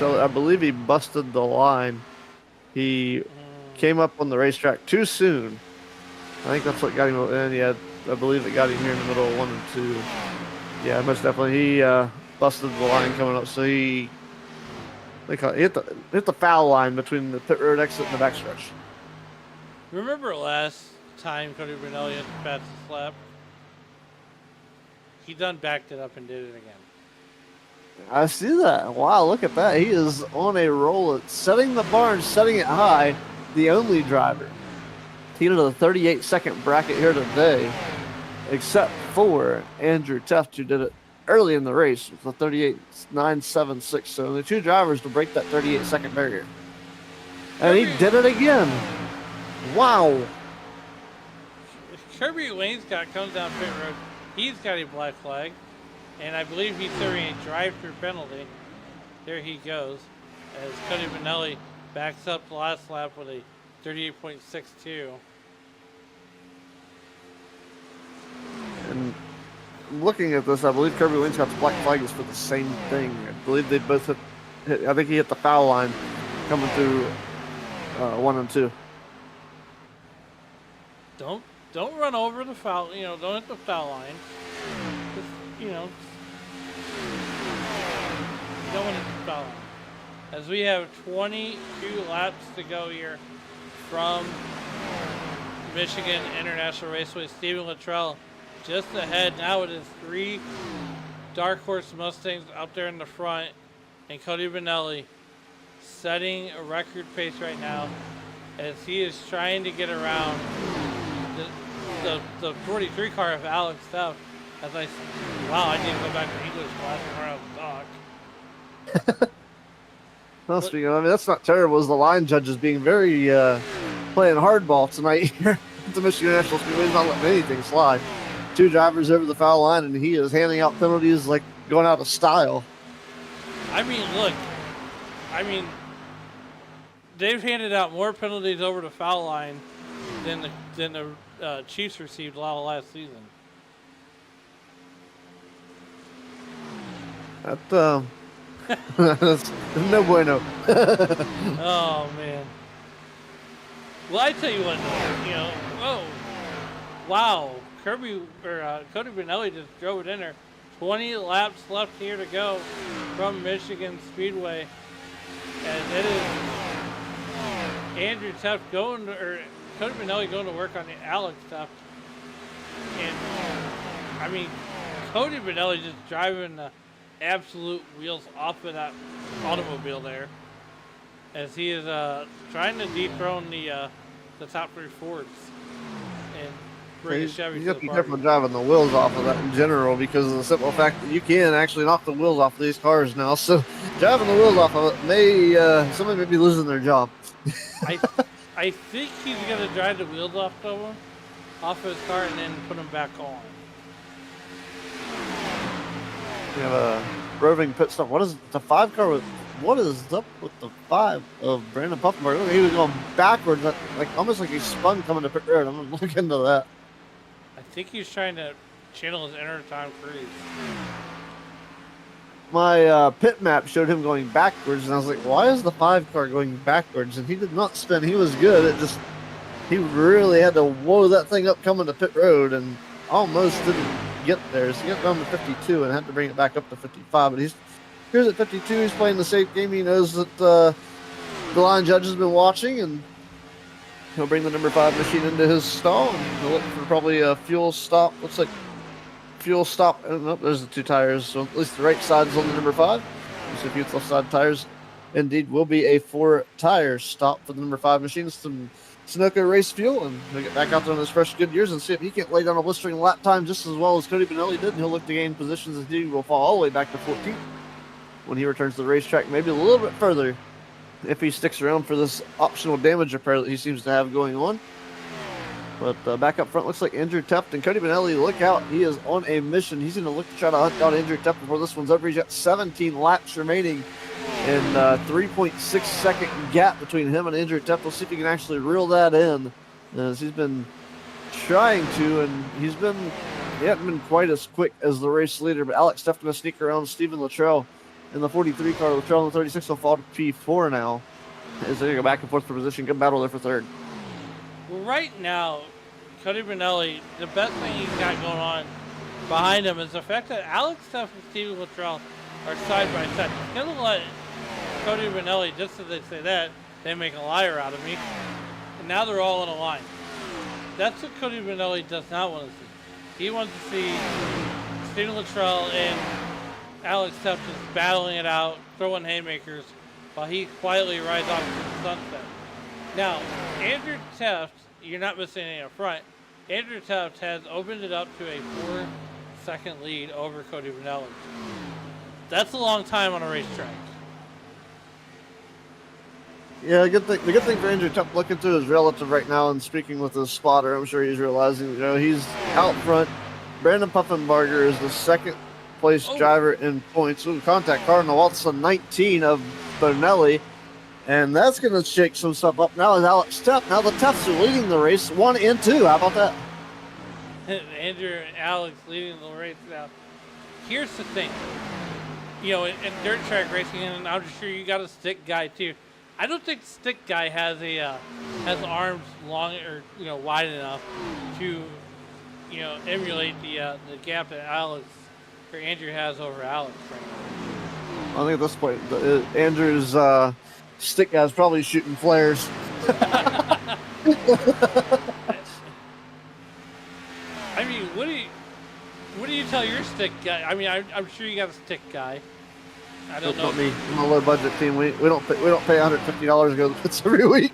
I believe he busted the line. He came up on the racetrack too soon. I think that's what got him in. Yeah, I believe it got him here in the middle of 1 and 2. Yeah, most definitely. He busted the line coming up, so he hit the foul line between the pit road exit and the backstretch. Remember last time Cody Brunelli had the fastest lap? He done backed it up and did it again. I see that. Wow, look at that. He is on a roll at setting the bar and setting it high. The only driver to get into the 38-second bracket here today, except for Andrew Tuft, who did it early in the race with a 38.976. So the two drivers to break that 38-second barrier. And he did it again. Wow. Kirby Wainscott comes down pit road. He's got a black flag. And I believe he's serving a drive-through penalty. There he goes. As Cody Brunelli backs up the last lap with a 38.62. And looking at this, I believe Kirby Wainscott's black flag is for the same thing. I believe they both hit I think he hit the foul line coming through 1 and 2. Don't run over the foul. Don't hit the foul line. Just, don't want to hit the foul line. As we have 22 laps to go here from Michigan International Raceway, Stephen Luttrell just ahead now with his 3 Dark Horse Mustangs up there in the front, and Cody Brunelli setting a record pace right now as he is trying to get around the 43 car of Alex Tuft. I need to go back to English class and learn how to talk. Well, speaking of, that's not terrible. As the line judges being very playing hardball tonight here at the Michigan National Speedway. He's not letting anything slide. 2 drivers over the foul line, and he is handing out penalties like going out of style. I mean, look. They've handed out more penalties over the foul line than the Chiefs received a lot of last season. That's no bueno. Oh man. Well, I tell you what, wow, Cody Brunelli just drove it in there, 20 laps left here to go from Michigan Speedway. And it is Andrew Tuft or Cody Benelli going to work on the Alex Tuft. And, I mean, Cody Benelli just driving the absolute wheels off of that automobile there, as he is trying to dethrone the top three Fords and bring a Chevy You to got to the be party. careful driving the wheels off of that in general, because of the simple fact that you can actually knock the wheels off of these cars now. So driving the wheels off of it somebody may be losing their job. I think he's gonna drive the wheels off of his car, and then put them back on. We have a roving pit stop. What is the 5 car? What is up with the 5 of Brandon Puffenberg? Look, he was going backwards, like almost like he spun coming to pit road. I'm gonna look into that. I think he's trying to channel his inner Tom Cruise. My pit map showed him going backwards, and I was like, why is the 5 car going backwards? And he did not spin. He was good. He really had to whoa that thing up coming to pit road, and almost didn't get there. So he got down to 52 and had to bring it back up to 55. But here's at 52. He's playing the safe game. He knows that the line judge has been watching, and he'll bring the number 5 machine into his stall, and he'll look for probably a fuel stop. Looks like fuel stop. Oh, nope, there's the 2 tires. So at least the right side is on the number 5. You see a few left side tires. Indeed, will be a 4 tire stop for the number 5 machine. Some Sunoco race fuel, and he'll get back out there on his fresh good years and see if he can't lay down a blistering lap time just as well as Cody Benelli did, and he'll look to gain positions as he will fall all the way back to 14th when he returns to the racetrack, maybe a little bit further if he sticks around for this optional damage repair that he seems to have going on. But back up front looks like Andrew Tuft and Cody Benelli. Look out, he is on a mission. He's going to look to try to hunt down Andrew Tuft before this one's over. He's got 17 laps remaining, and 3.6 second gap between him and Andrew Tuft. We'll see if he can actually reel that in, as he's been trying to, and he hasn't been quite as quick as the race leader. But Alex Tuft going to sneak around Stephen Luttrell in the 43 car. Luttrell in the 36 will fall to P4 now, as they go back and forth for position. Good battle there for third. Well, right now, Cody Benelli, the best thing he's got going on behind him is the fact that Alex Tuff and Steve Luttrell are side by side. He's going to let Cody Benelli, just as they say that, they make a liar out of me. And now they're all in a line. That's what Cody Benelli does not want to see. He wants to see Stephen Luttrell and Alex Tuff just battling it out, throwing haymakers, while he quietly rides off to the sunset. Now, Andrew Tuft, you're not missing any up front. Andrew Tuft has opened it up to a 4-second lead over Cody Benelli. That's a long time on a racetrack. Yeah, the good thing for Andrew Tuft looking through his relative right now and speaking with his spotter, I'm sure he's realizing, he's out front. Brandon Puffenbarger is the second place driver in points. Ooh, contact car on the wall. It's the 19 of Bonelli. And that's going to shake some stuff up. Now is Alex Tuft. Now the Tufts are leading the race 1 and 2. How about that? Andrew and Alex leading the race now. Here's the thing. In dirt track racing, and I'm sure you got a stick guy too. I don't think the stick guy has arms long or wide enough to emulate the gap that Andrew has over Alex right now. I think at this point, Andrew's stick guy's probably shooting flares. I mean, what do you tell your stick guy? I mean, I'm sure you got a stick guy. I don't know. Not me. I'm a low budget team. We don't pay $150 to go to the pits every week.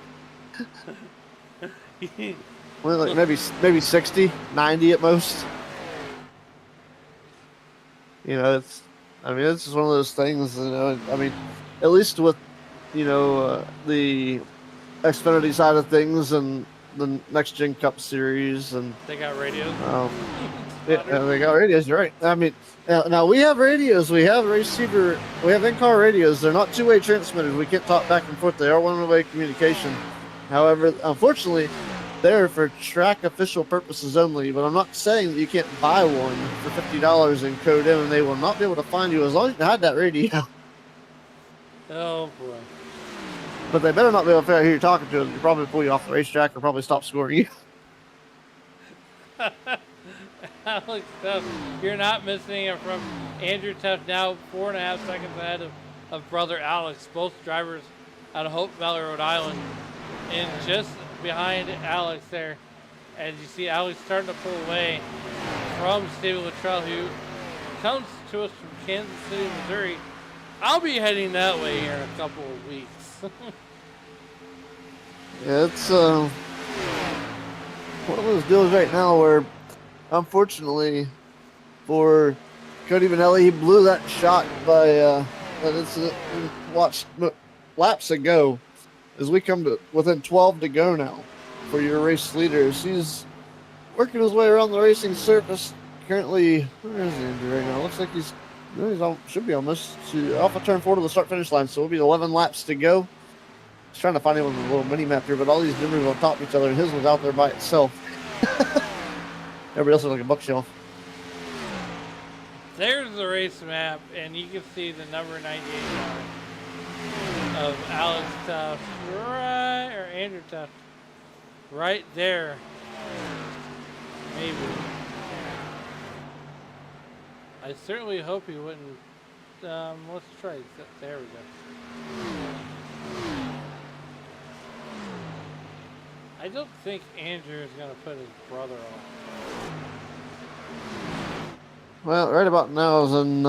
Well, like maybe 60, 90 at most. It's just one of those things. I mean, at least with the Xfinity side of things and the Next Gen Cup Series, and they got radios. Yeah, they got radios. You're right. I mean, now we have radios. We have receiver. We have in-car radios. They're not two-way transmitters. We can't talk back and forth. They are one-way communication. However, unfortunately, they're for track official purposes only. But I'm not saying that you can't buy one for $50 and code in, and they will not be able to find you as long as you had that radio. Oh boy. But they better not be able to figure out who you're talking to. They'll probably pull you off the racetrack or probably stop scoring you. Alex Tuff, you're not missing it from Andrew Tuff, now 4.5 seconds ahead of brother Alex, both drivers out of Hope Valley, Rhode Island. And just behind Alex there, as you see Alex starting to pull away from Steve Luttrell, who comes to us from Kansas City, Missouri. I'll be heading that way here in a couple of weeks. Yeah, it's one of those deals right now where, unfortunately, for Cody Vanelli, he blew that shot by that incident we watched laps ago. As we come to within 12 to go now for your race leaders, he's working his way around the racing surface. Currently, where is Andrew right now? Looks like he's should be almost off of turn 4 to the start-finish line. So it'll be 11 laps to go. Just trying to find him on the little mini map here, but all these numbers on top of each other, and his one's out there by itself. Everybody else is like a bookshelf. There's the race map, and you can see the number 98 car of Alex Tuff, or Andrew Tuff, right there. Maybe. I certainly hope he wouldn't. Let's try. There we go. I don't think Andrew is going to put his brother on. Well, right about now is when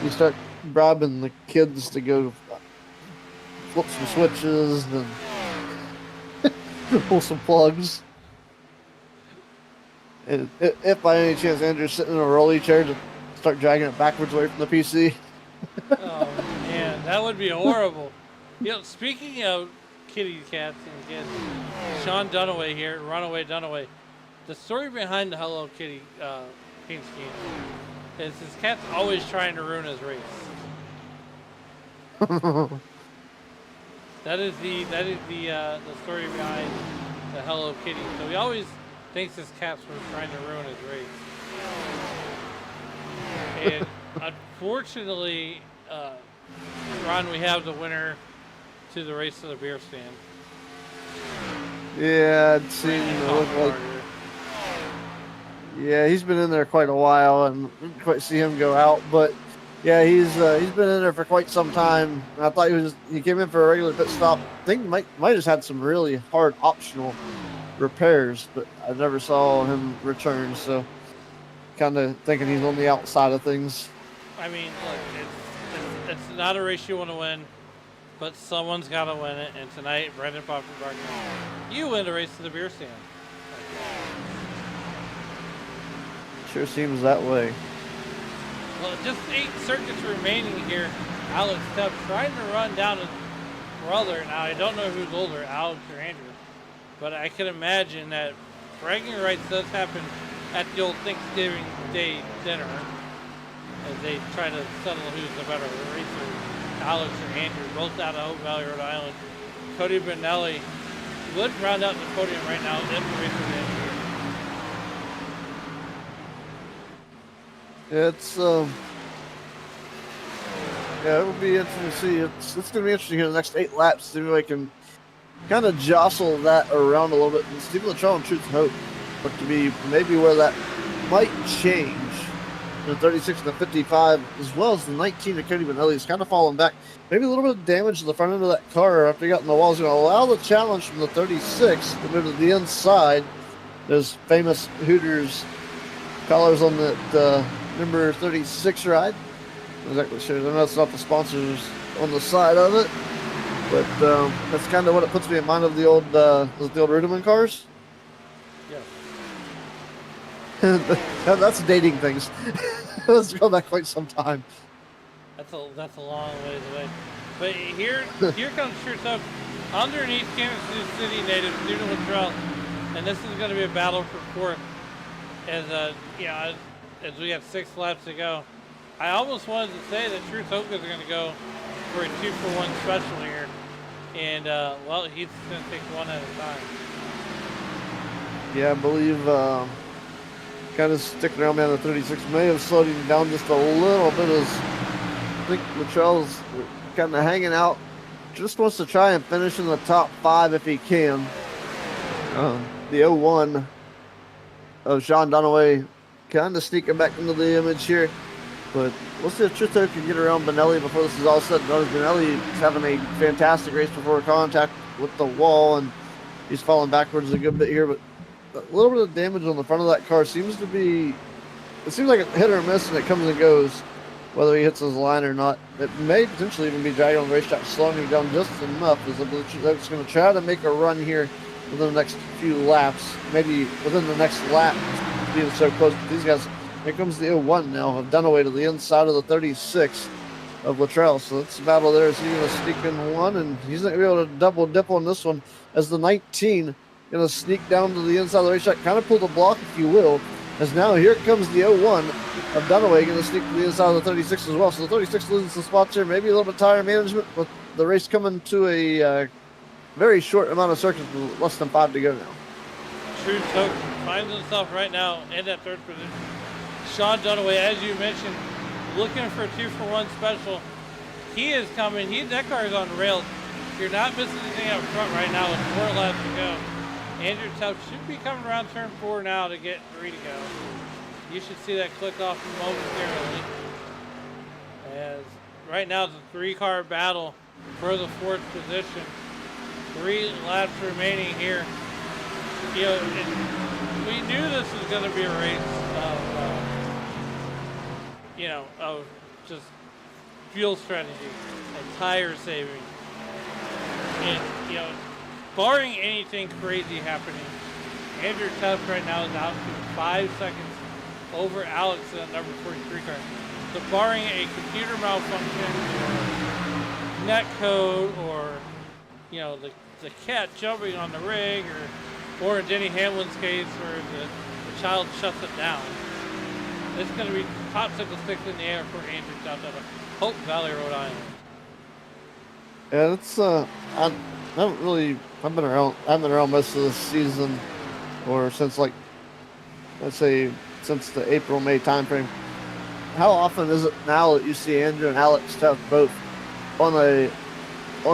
you start bribing the kids to go flip some switches and pull some plugs. And if by any chance Andrew's sitting in a rolly chair, to start dragging it backwards away from the PC. Oh man, that would be horrible. You know, speaking of kitty cats and kids, Sean Dunaway here, Runaway Dunaway. The story behind the Hello Kitty paint scheme is his cat's always trying to ruin his race. That is the story behind the Hello Kitty. So he always thinks his cat's trying to ruin his race. And unfortunately, Ron, we have the winner to the race to the beer stand. Yeah, it seemed to look like. Yeah, he's been in there quite a while, and didn't quite see him go out. But yeah, he's been in there for quite some time. And I thought he came in for a regular pit stop. I think might have just had some really hard optional repairs, but I never saw him return. So kind of thinking he's on the outside of things. I mean, look, it's not a race you want to win, but someone's got to win it. And tonight, Brendan Poffenbarger, you win the race to the beer stand. Sure seems that way. Well, just 8 circuits remaining here. Alex Tuff trying to run down his brother. Now, I don't know who's older, Alex or Andrew, but I can imagine that bragging rights does happen at the old Thanksgiving Day dinner as they try to settle who's the better racer, Alex or Andrew, both out of Hope Valley, Rhode Island. Cody Benelli would round out the podium right now if the race was in. It's yeah, it will be interesting to see. It's going to be interesting in the next 8 laps. See if I can kind of jostle that around a little bit. And Steve Luttrell and Truth Hope look to be maybe where that might change. The 36 and the 55, as well as the 19 of Cody Benelli, is kind of falling back. Maybe a little bit of damage to the front end of that car after he got in the wall is going to allow the challenge from the 36 to move to the inside. Those famous Hooters collars on that number 36 ride. I'm not exactly sure. I know it's not the sponsors on the side of it, but that's kind of what it puts me in mind of the old Ruderman cars. Yeah. That's dating things. Let's go back quite some time. That's a long ways away. But here comes Truth Hope underneath Kansas City native Stephen Luttrell, and this is going to be a battle for fourth. As we have 6 laps to go, I almost wanted to say that Truth Hope is going to go for a 2-for-1 special here, and well, he's going to take one at a time. Yeah, I believe kind of sticking around man the 36 may have slowed him down just a little bit, as I think Luttrell's kind of hanging out. Just wants to try and finish in the top 5 if he can. The 01 of Sean Dunaway kind of sneaking back into the image here. But we'll see if Trito can get around Benelli before this is all said and done. Benelli is having a fantastic race before contact with the wall, and he's falling backwards a good bit here. But a little bit of damage on the front of that car seems to be, it seems like a hit or miss, and it comes and goes, whether he hits his line or not. It may potentially even be dragging on the racetrack, slowing him down just enough, as it's going to try to make a run here within the next few laps, maybe within the next lap, being so close. But these guys, here comes the 01 now of Dunaway to the inside of the 36 of Luttrell. So that's a battle there. Is he going to sneak in one? And he's not going to be able to double dip on this one, as the 19 going to sneak down to the inside of the racetrack, kind of pull the block, if you will, as now here comes the 01 of Dunaway going to sneak to the inside of the 36 as well. So the 36 loses some spots here, maybe a little bit tire management, with the race coming to a very short amount of circuits, with less than 5 to go now. True Toke finds himself right now in that third position. Sean Dunaway, as you mentioned, looking for a 2-for-1 special. He is coming. That car is on rails. You're not missing anything up front right now with 4 laps to go. Andrew Tuff should be coming around turn 4 now to get 3 to go. You should see that click off momentarily. As right now it's a 3-car battle for the 4th position. 3 laps remaining here. You know, we knew this was going to be a race of just fuel strategy and tire saving. And, barring anything crazy happening, Andrew Tuff right now is out to 5 seconds over Alex in that number 43 car. So barring a computer malfunction or net code or, the cat jumping on the rig or in Denny Hamlin's case where the child shuts it down, it's going to be popsicle sticks in the air for Andrew Tuff out of Hope Valley, Rhode Island. Yeah, it's I've been around most of the season, or since since the April-May timeframe. How often is it now that you see Andrew and Alex Tuff both on a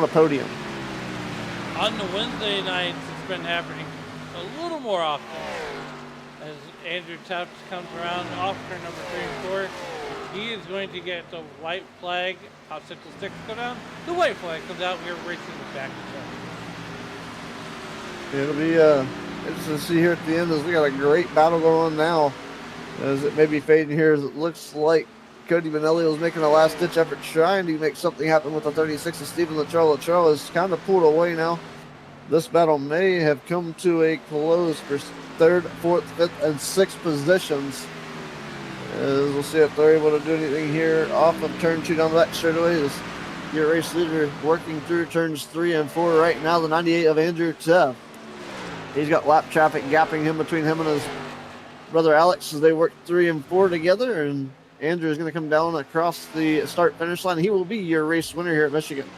podium? On the Wednesday nights, it's been happening a little more often. As Andrew Tuff comes around off turn number 3 and 4, he is going to get the white flag. Popsicle sticks go down. The white flag comes out. We're racing the back to It'll be interesting to see here at the end, as we got a great battle going on now. As it may be fading here, as it looks like Cody Benelli was making a last-ditch effort trying to make something happen with the 36 of Stephen Luttrell. Luttrell is kind of pulled away now. This battle may have come to a close for 3rd, 4th, 5th, and 6th positions. As we'll see if they're able to do anything here off of turn 2 down the back straightaway. As your race leader working through turns 3 and 4 right now, the 98 of Andrew Tuff. He's got lap traffic gapping him between him and his brother Alex as they work 3 and 4 together. And Andrew is going to come down across the start-finish line. He will be your race winner here at Michigan.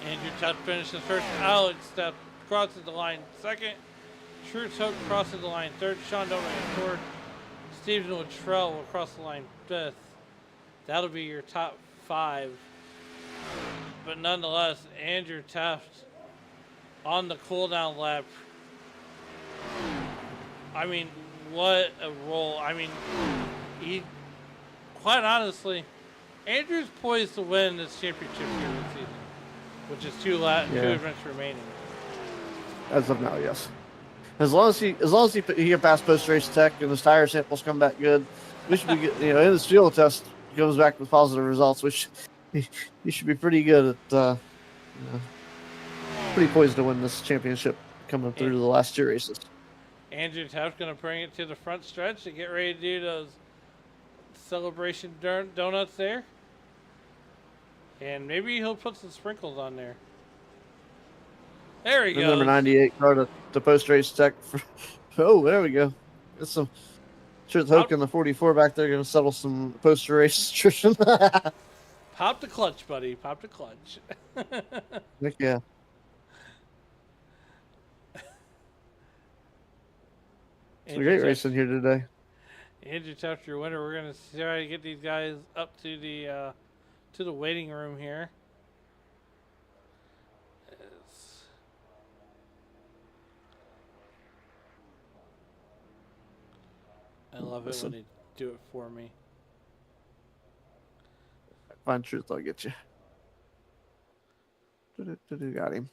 Andrew Tuff finishes first. Alex Tuff crosses the line 2nd. True Toke crosses the line 3rd. Sean Dunaway 4th. Stephen Luttrell will cross the line 5th. That'll be your top 5. But nonetheless, Andrew Tuff on the cooldown lap. I mean, what a roll. I mean, quite honestly, Andrew's poised to win this championship here this season, which is 2 events remaining. As of now, yes. As long as he can pass post-race tech and his tire samples come back good, we should be good. In his field test, he comes back with positive results, which he should be pretty good at. Pretty poised to win this championship coming through to the last 2 races. Andrew Tuff's going to bring it to the front stretch to get ready to do those celebration donuts there. And maybe he'll put some sprinkles on there. There he goes. Number 98 car to post-race tech. Oh, there we go. Get some. Sure, the Hoke and the 44 back there going to settle some post-race attrition. Pop the clutch, buddy. Pop the clutch. Heck yeah. It's a great race in here today. Andrew Tuff, your winner. We're going to try to get these guys up to the waiting room here. I love it when they do it for me. Find truth, I'll get you. Got him.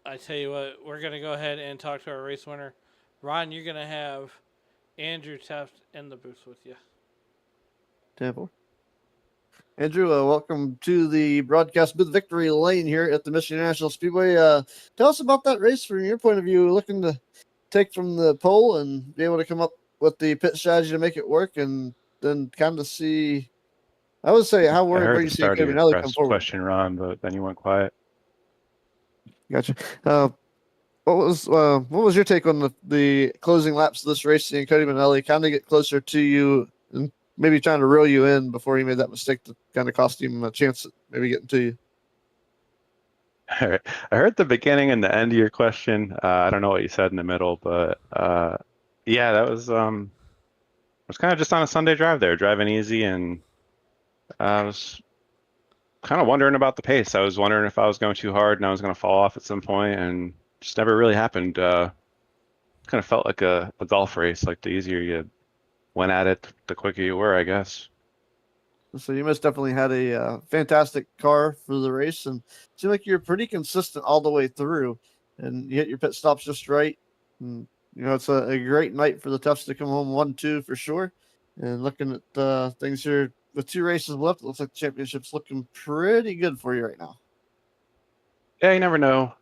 I tell you what, we're going to go ahead and talk to our race winner. Ron, you're going to have Andrew Teft in the booth with you. 10-4. Andrew, welcome to the broadcast booth, Victory Lane here at the Michigan National Speedway. Tell us about that race from your point of view, looking to take from the pole and be able to come up with the pit strategy to make it work, and then kind of see. I would say, how I were heard you the seeing start of your Caminelli come press forward? question, Ron, but then you went quiet. Gotcha. What was your take on the closing laps of this race, seeing Cody Manelli kind of get closer to you and maybe trying to reel you in before he made that mistake that kind of cost him a chance at maybe getting to you? All right. I heard the beginning and the end of your question. I don't know what you said in the middle, but yeah, that was I was kind of just on a Sunday drive there, driving easy, and I was kind of wondering about the pace. I was wondering if I was going too hard and I was going to fall off at some point, and just never really happened. Kind of felt like a golf race. Like the easier you went at it, the quicker you were, I guess. So you most definitely had a fantastic car for the race, and it seemed like you're pretty consistent all the way through, and you hit your pit stops just right. And it's a great night for the Tufts to come home 1-2 for sure. And looking at things here with 2 races left, it looks like the championship's looking pretty good for you right now. Yeah, you never know.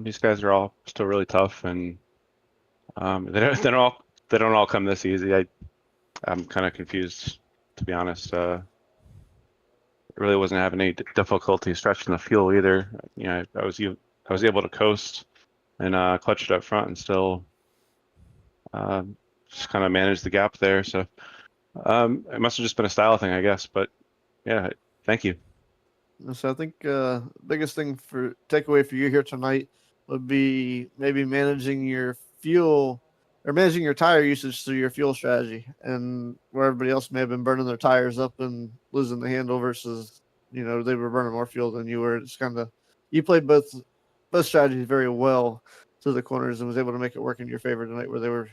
These guys are all still really tough, and they don't all come this easy. I'm kind of confused, to be honest. Really wasn't having any difficulty stretching the fuel either. I was able to coast and clutch it up front and still just kind of manage the gap there. So it must have just been a style thing, I guess. But yeah, thank you. So I think biggest thing for takeaway for you here tonight would be maybe managing your fuel or managing your tire usage through your fuel strategy, and where everybody else may have been burning their tires up and losing the handle versus they were burning more fuel than you were. It's kind of you played both strategies very well to the corners and was able to make it work in your favor tonight, where they were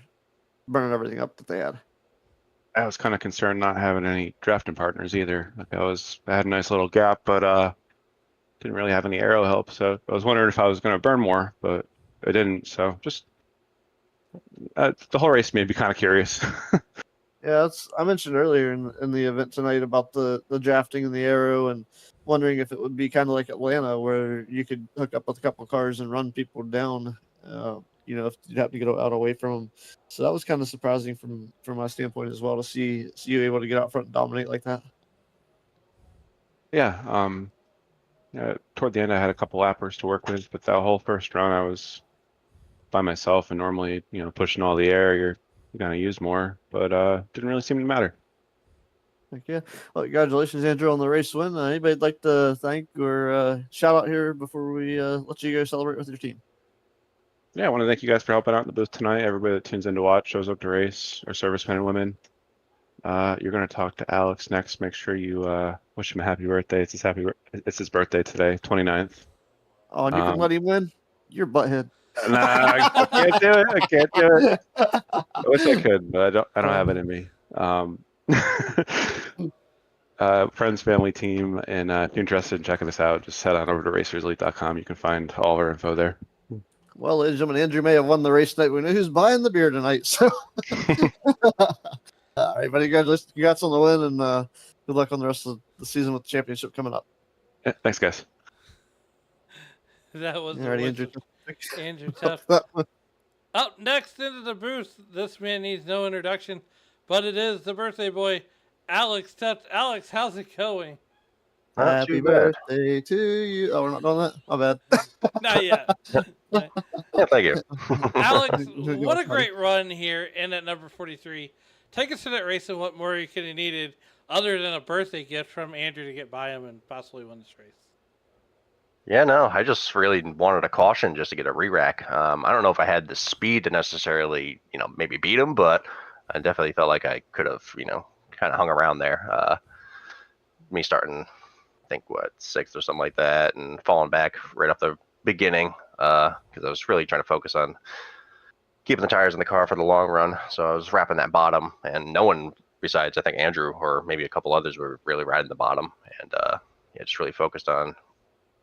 burning everything up that they had. I was kind of concerned not having any drafting partners either. Like I had a nice little gap, but didn't really have any aero help. So I was wondering if I was going to burn more, but I didn't. So just the whole race made me kind of curious. Yeah, I mentioned earlier in the event tonight about the drafting and the aero, and wondering if it would be kind of like Atlanta, where you could hook up with a couple of cars and run people down. If you happen to get out away from them. So that was kind of surprising from my standpoint as well, to see you able to get out front and dominate like that. Yeah. Toward the end, I had a couple lappers to work with, but that whole first run, I was by myself, and normally, pushing all the air, you're gonna use more, but didn't really seem to matter. Heck yeah. Well, congratulations, Andrew, on the race win. Anybody'd like to thank or shout out here before we let you go celebrate with your team? Yeah, I want to thank you guys for helping out in the booth tonight. Everybody that tunes in to watch, shows up to race, our servicemen and women. You're going to talk to Alex next. Make sure you wish him a happy birthday. It's his birthday today, 29th. Oh, and you can let him win? You're butthead. Nah, I can't do it. I can't do it. I wish I could, but I don't have it in me. Friends, family, team, and if you're interested in checking us out, just head on over to racerselite.com. You can find all our info there. Well, ladies and gentlemen, Andrew may have won the race tonight. We know who's buying the beer tonight. So, all right, buddy, congrats on the win, and good luck on the rest of the season with the championship coming up. Yeah, thanks, guys. That was Andrew Teft. Up next into the booth, this man needs no introduction, but it is the birthday boy, Alex Teft. Alex, how's it going? Happy birthday to you. Oh, we're not doing that? My bad. Not yet. Yeah, thank you. Alex, what a great run here in at number 43. Take us to that race and what more you could have needed other than a birthday gift from Andrew to get by him and possibly win this race. Yeah, no, I just really wanted a caution just to get a re-rack. I don't know if I had the speed to necessarily, maybe beat him, but I definitely felt like I could have, kind of hung around there. Me starting, I think, 6th or something like that, and falling back right off the beginning because I was really trying to focus on keeping the tires in the car for the long run. So I was wrapping that bottom, and no one besides I think Andrew or maybe a couple others were really riding the bottom, and yeah, just really focused on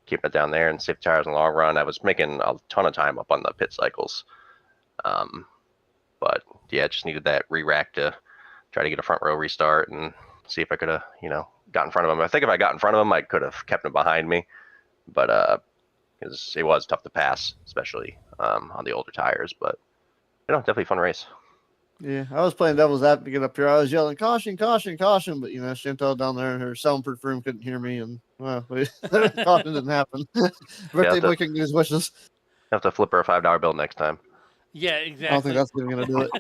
keeping it down there and save the tires in the long run. I was making a ton of time up on the pit cycles, but yeah, just needed that re-rack to try to get a front row restart and see if I could have got in front of him. I think if I got in front of him, I could have kept him behind me, but because it was tough to pass, especially on the older tires. But definitely a fun race. Yeah, I was playing devil's advocate up here. I was yelling, caution, caution, caution. But, Chantal down there in her soundproof room couldn't hear me. And, well, caution didn't happen. Birthday boy couldn't get his wishes. Have to flip her a $5 bill next time. Yeah, exactly. I don't think that's even going to do it.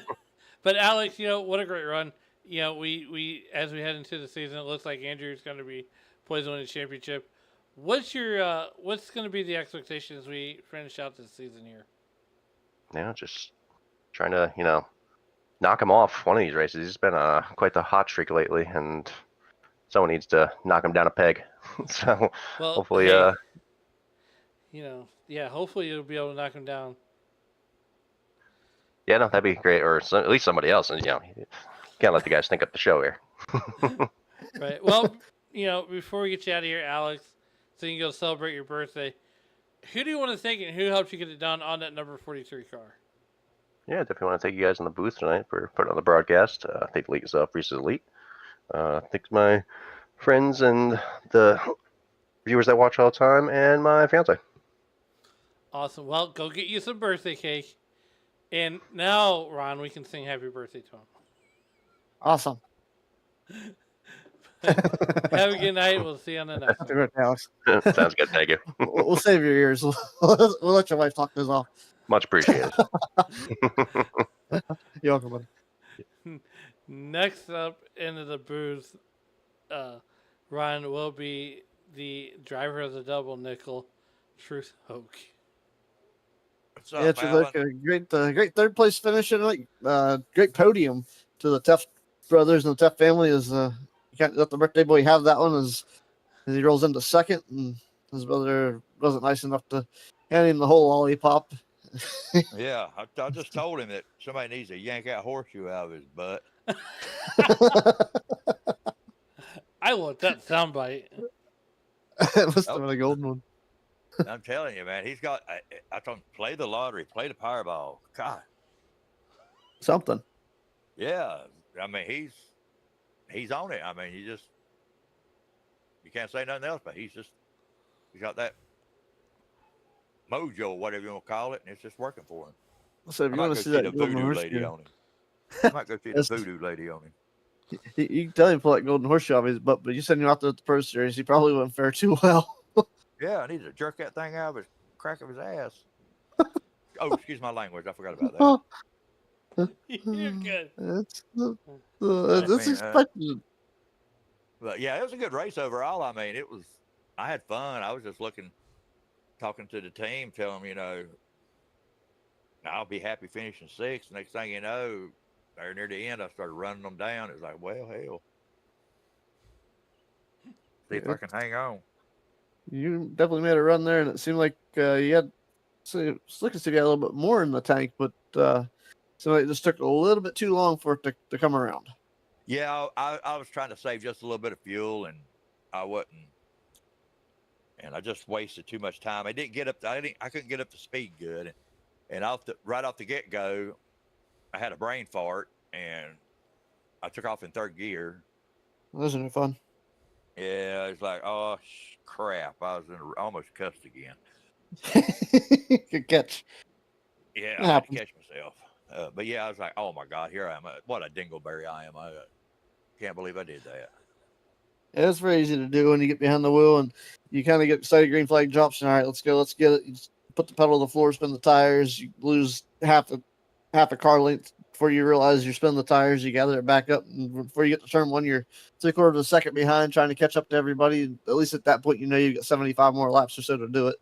But, Alex, what a great run. We as we head into the season, it looks like Andrew's going to be poised to win the championship. What's going to be the expectation as we finish out this season here? Yeah, just trying to, knock him off one of these races. He's been quite the hot streak lately, and someone needs to knock him down a peg. So hopefully, hey, hopefully you'll be able to knock him down. Yeah, no, that'd be great, or at least somebody else. And can't let the guys think up the show here. Right. Well, before we get you out of here, Alex, so you can go celebrate your birthday. Who do you want to thank, and who helped you get it done on that number 43 car? Yeah, definitely want to thank you guys in the booth tonight for putting on the broadcast. Thank the Elite yourself, Reese's Elite. Thanks my friends and the viewers that watch all the time, and my fiance. Awesome. Well, go get you some birthday cake. And now, Ron, we can sing happy birthday to him. Awesome. Have a good night. We'll see you on the next one. Alex. Sounds good. Thank you. We'll save your ears. We'll let your wife talk this off. Much appreciated. You're welcome, buddy. Next up into the booth, Ron will be the driver of the double nickel, Truth Hoke. What's up, Yeah, it's like a great third place finish tonight. Great podium to the Tuff brothers and the Tuff family. Is you can't let the birthday boy have that one as he rolls into second, and his brother wasn't nice enough to hand him the whole lollipop. Yeah, I just told him that somebody needs to yank that horseshoe out of his butt. I want that soundbite. It must have been a golden one. I'm telling you, man, he's got. I told him, play the lottery, play the Powerball. God, Something. yeah. I mean, he's on it. I mean, you can't say nothing else, but he's got that mojo, whatever you want to call it, and it's just working for him. So if I you might want go to see see that the golden voodoo lady horseshoe, on him. I might go see the Yes. voodoo lady on him. you can tell him to pull that golden horseshoe off his butt, but you send him out there at the Pro Series, he probably wouldn't fare too well. Yeah, I need to jerk that thing out of his crack of his ass. Oh, excuse my language. I forgot about that. You're good. It's expected. But yeah, it was a good race overall. I mean, I had fun. I was just talking to the team, telling them, I'll be happy finishing sixth. Next thing you know, there near the end, I started running them down. It was like, well, hell. See if I can hang on. You definitely made a run there, and it seemed like you had. So it's looking as if you had a little bit more in the tank, but so it just took a little bit too long for it to come around. Yeah, I was trying to save just a little bit of fuel, and I wasn't, and I just wasted too much time. I didn't get up. I couldn't get up to speed good, and right off the get go, I had a brain fart, and I took off in third gear. Wasn't it fun? Yeah, it's like, oh crap! I was almost cussed again. Good catch. Yeah, I had to catch myself. But yeah, I was like, oh my God, here I am. What a dingleberry I am. I can't believe I did that. Yeah, it's very easy to do when you get behind the wheel and you kind of get excited. Green flag drops, and all right, let's go, let's get it. You just put the pedal to the floor, spin the tires. You lose half a car length before you realize you're spinning the tires. You gather it back up, and before you get to turn one, you're 3/4 of a second behind, trying to catch up to everybody. At least at that point, you got 75 more laps or so to do it.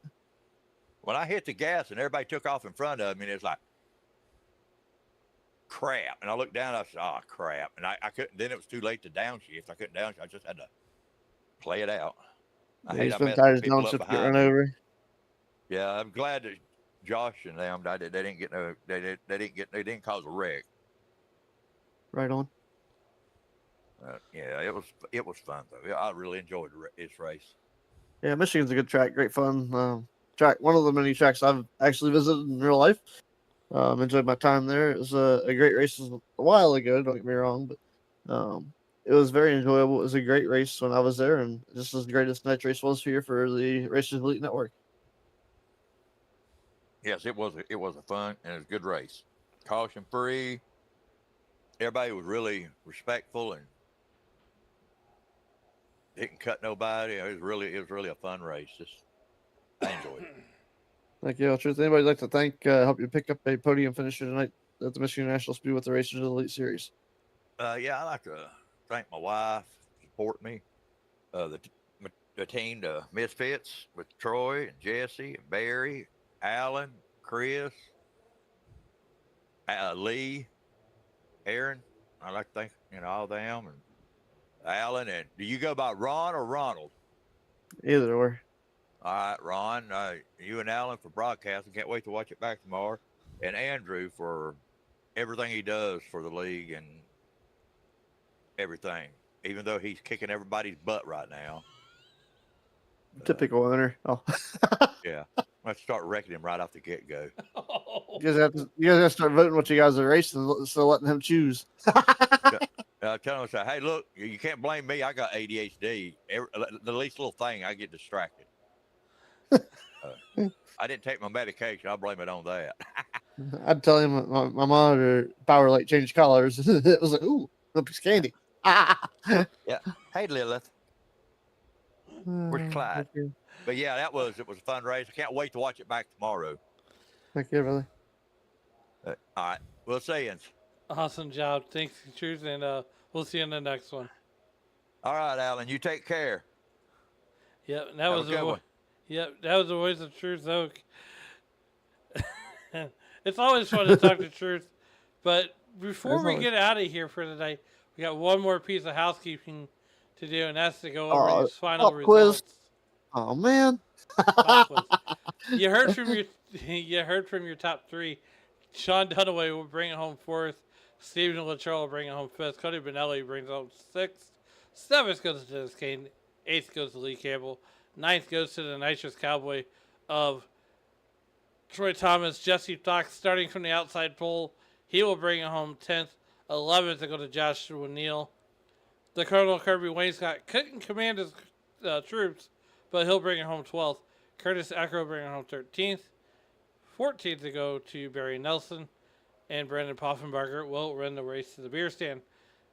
When I hit the gas and everybody took off in front of me, and it's like, crap. And I looked down, I said, oh, crap. And I couldn't, then it was too late to downshift. I couldn't downshift. I just had to play it out. I You hate I spin messed tires people downshift up to get behind run me. over. Yeah, I'm glad that Josh and them, they didn't get no, they didn't cause a wreck. Right on. Yeah, it was fun though. I really enjoyed this race. Yeah, Michigan's a good track, great fun. Track, one of the many tracks I've actually visited in real life. Enjoyed my time there. It was a great race a while ago. Don't get me wrong, but it was very enjoyable. It was a great race when I was there, and just as great as tonight's race was here for the Racers Elite Network. Yes, it was a fun and it was a good race. Caution free. Everybody was really respectful and didn't cut nobody. It was really a fun race. I enjoyed it. Thank you, Truth. Anybody like to thank? Help you pick up a podium finisher tonight at the Michigan National Speed with the Racers Elite Series. Yeah, I'd like to thank my wife for supporting me. The team, the Misfits with Troy and Jesse and Barry, Alan, Chris, Lee, Aaron. I'd like to thank all them and Alan. And do you go by Ron or Ronald? Either or. All right, Ron, you and Alan for broadcasting. Can't wait to watch it back tomorrow. And Andrew for everything he does for the league and everything, even though he's kicking everybody's butt right now. Typical owner. Oh. Yeah. Let's start wrecking him right off the get go. You guys have to start voting what you guys are racing, so letting him choose. Tell him, say, hey, look, you can't blame me. I got ADHD. The least little thing, I get distracted. I didn't take my medication. I'll blame it on that. I'd tell him my monitor power light changed colors. It was like, ooh, a piece of candy. Yeah. Hey, Lilith. Where's Clyde? But yeah, it was a fun race. I can't wait to watch it back tomorrow. Thank you, brother. All right. We'll see you. Awesome job. Thanks, Truth, and we'll see you in the next one. All right, Alan. You take care. Yep, that was a good one. Yep, that was the voice of Truth Oak. It's always fun to talk to Truth. But before we get out of here for tonight, we got one more piece of housekeeping to do, and that's to go over these final results. Quiz. Oh man. You heard from your top three. Sean Dunaway will bring it home fourth. Steven Latrell will bring it home fifth. Cody Benelli brings it home sixth. Seventh goes to Dennis Kane. Eighth goes to Lee Campbell. Ninth goes to the Nitrous Cowboy of Troy Thomas. Jesse Fox starting from the outside pole. He will bring it home 10th. 11th to go to Joshua Neal. The Colonel Kirby Wainscott couldn't command his troops, but he'll bring it home 12th. Curtis Echo bring it home 13th. 14th to go to Barry Nelson. And Brandon Poffenbarger will run the race to the beer stand.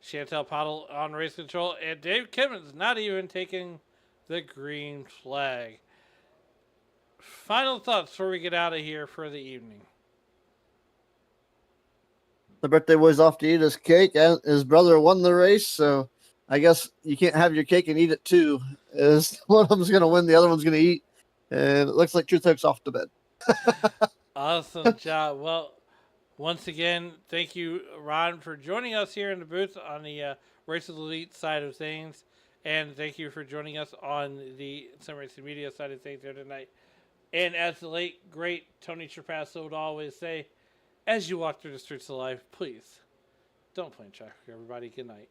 Chantel Pottle on race control. And Dave Kimmons not even taking the green flag. Final thoughts before we get out of here for the evening. The birthday boy's off to eat his cake, and his brother won the race, so I guess you can't have your cake and eat it too. Is one of them's going to win, the other one's going to eat, and it looks like Truth Oak's off to bed. Awesome job. Well, once again, thank you, Ron, for joining us here in the booth on the Racers Elite side of things, and thank you for joining us on the Sim Racing Media side of things here tonight. And as the late, great Tony Trapasso would always say, as you walk through the streets of life, please don't play track, everybody. Good night.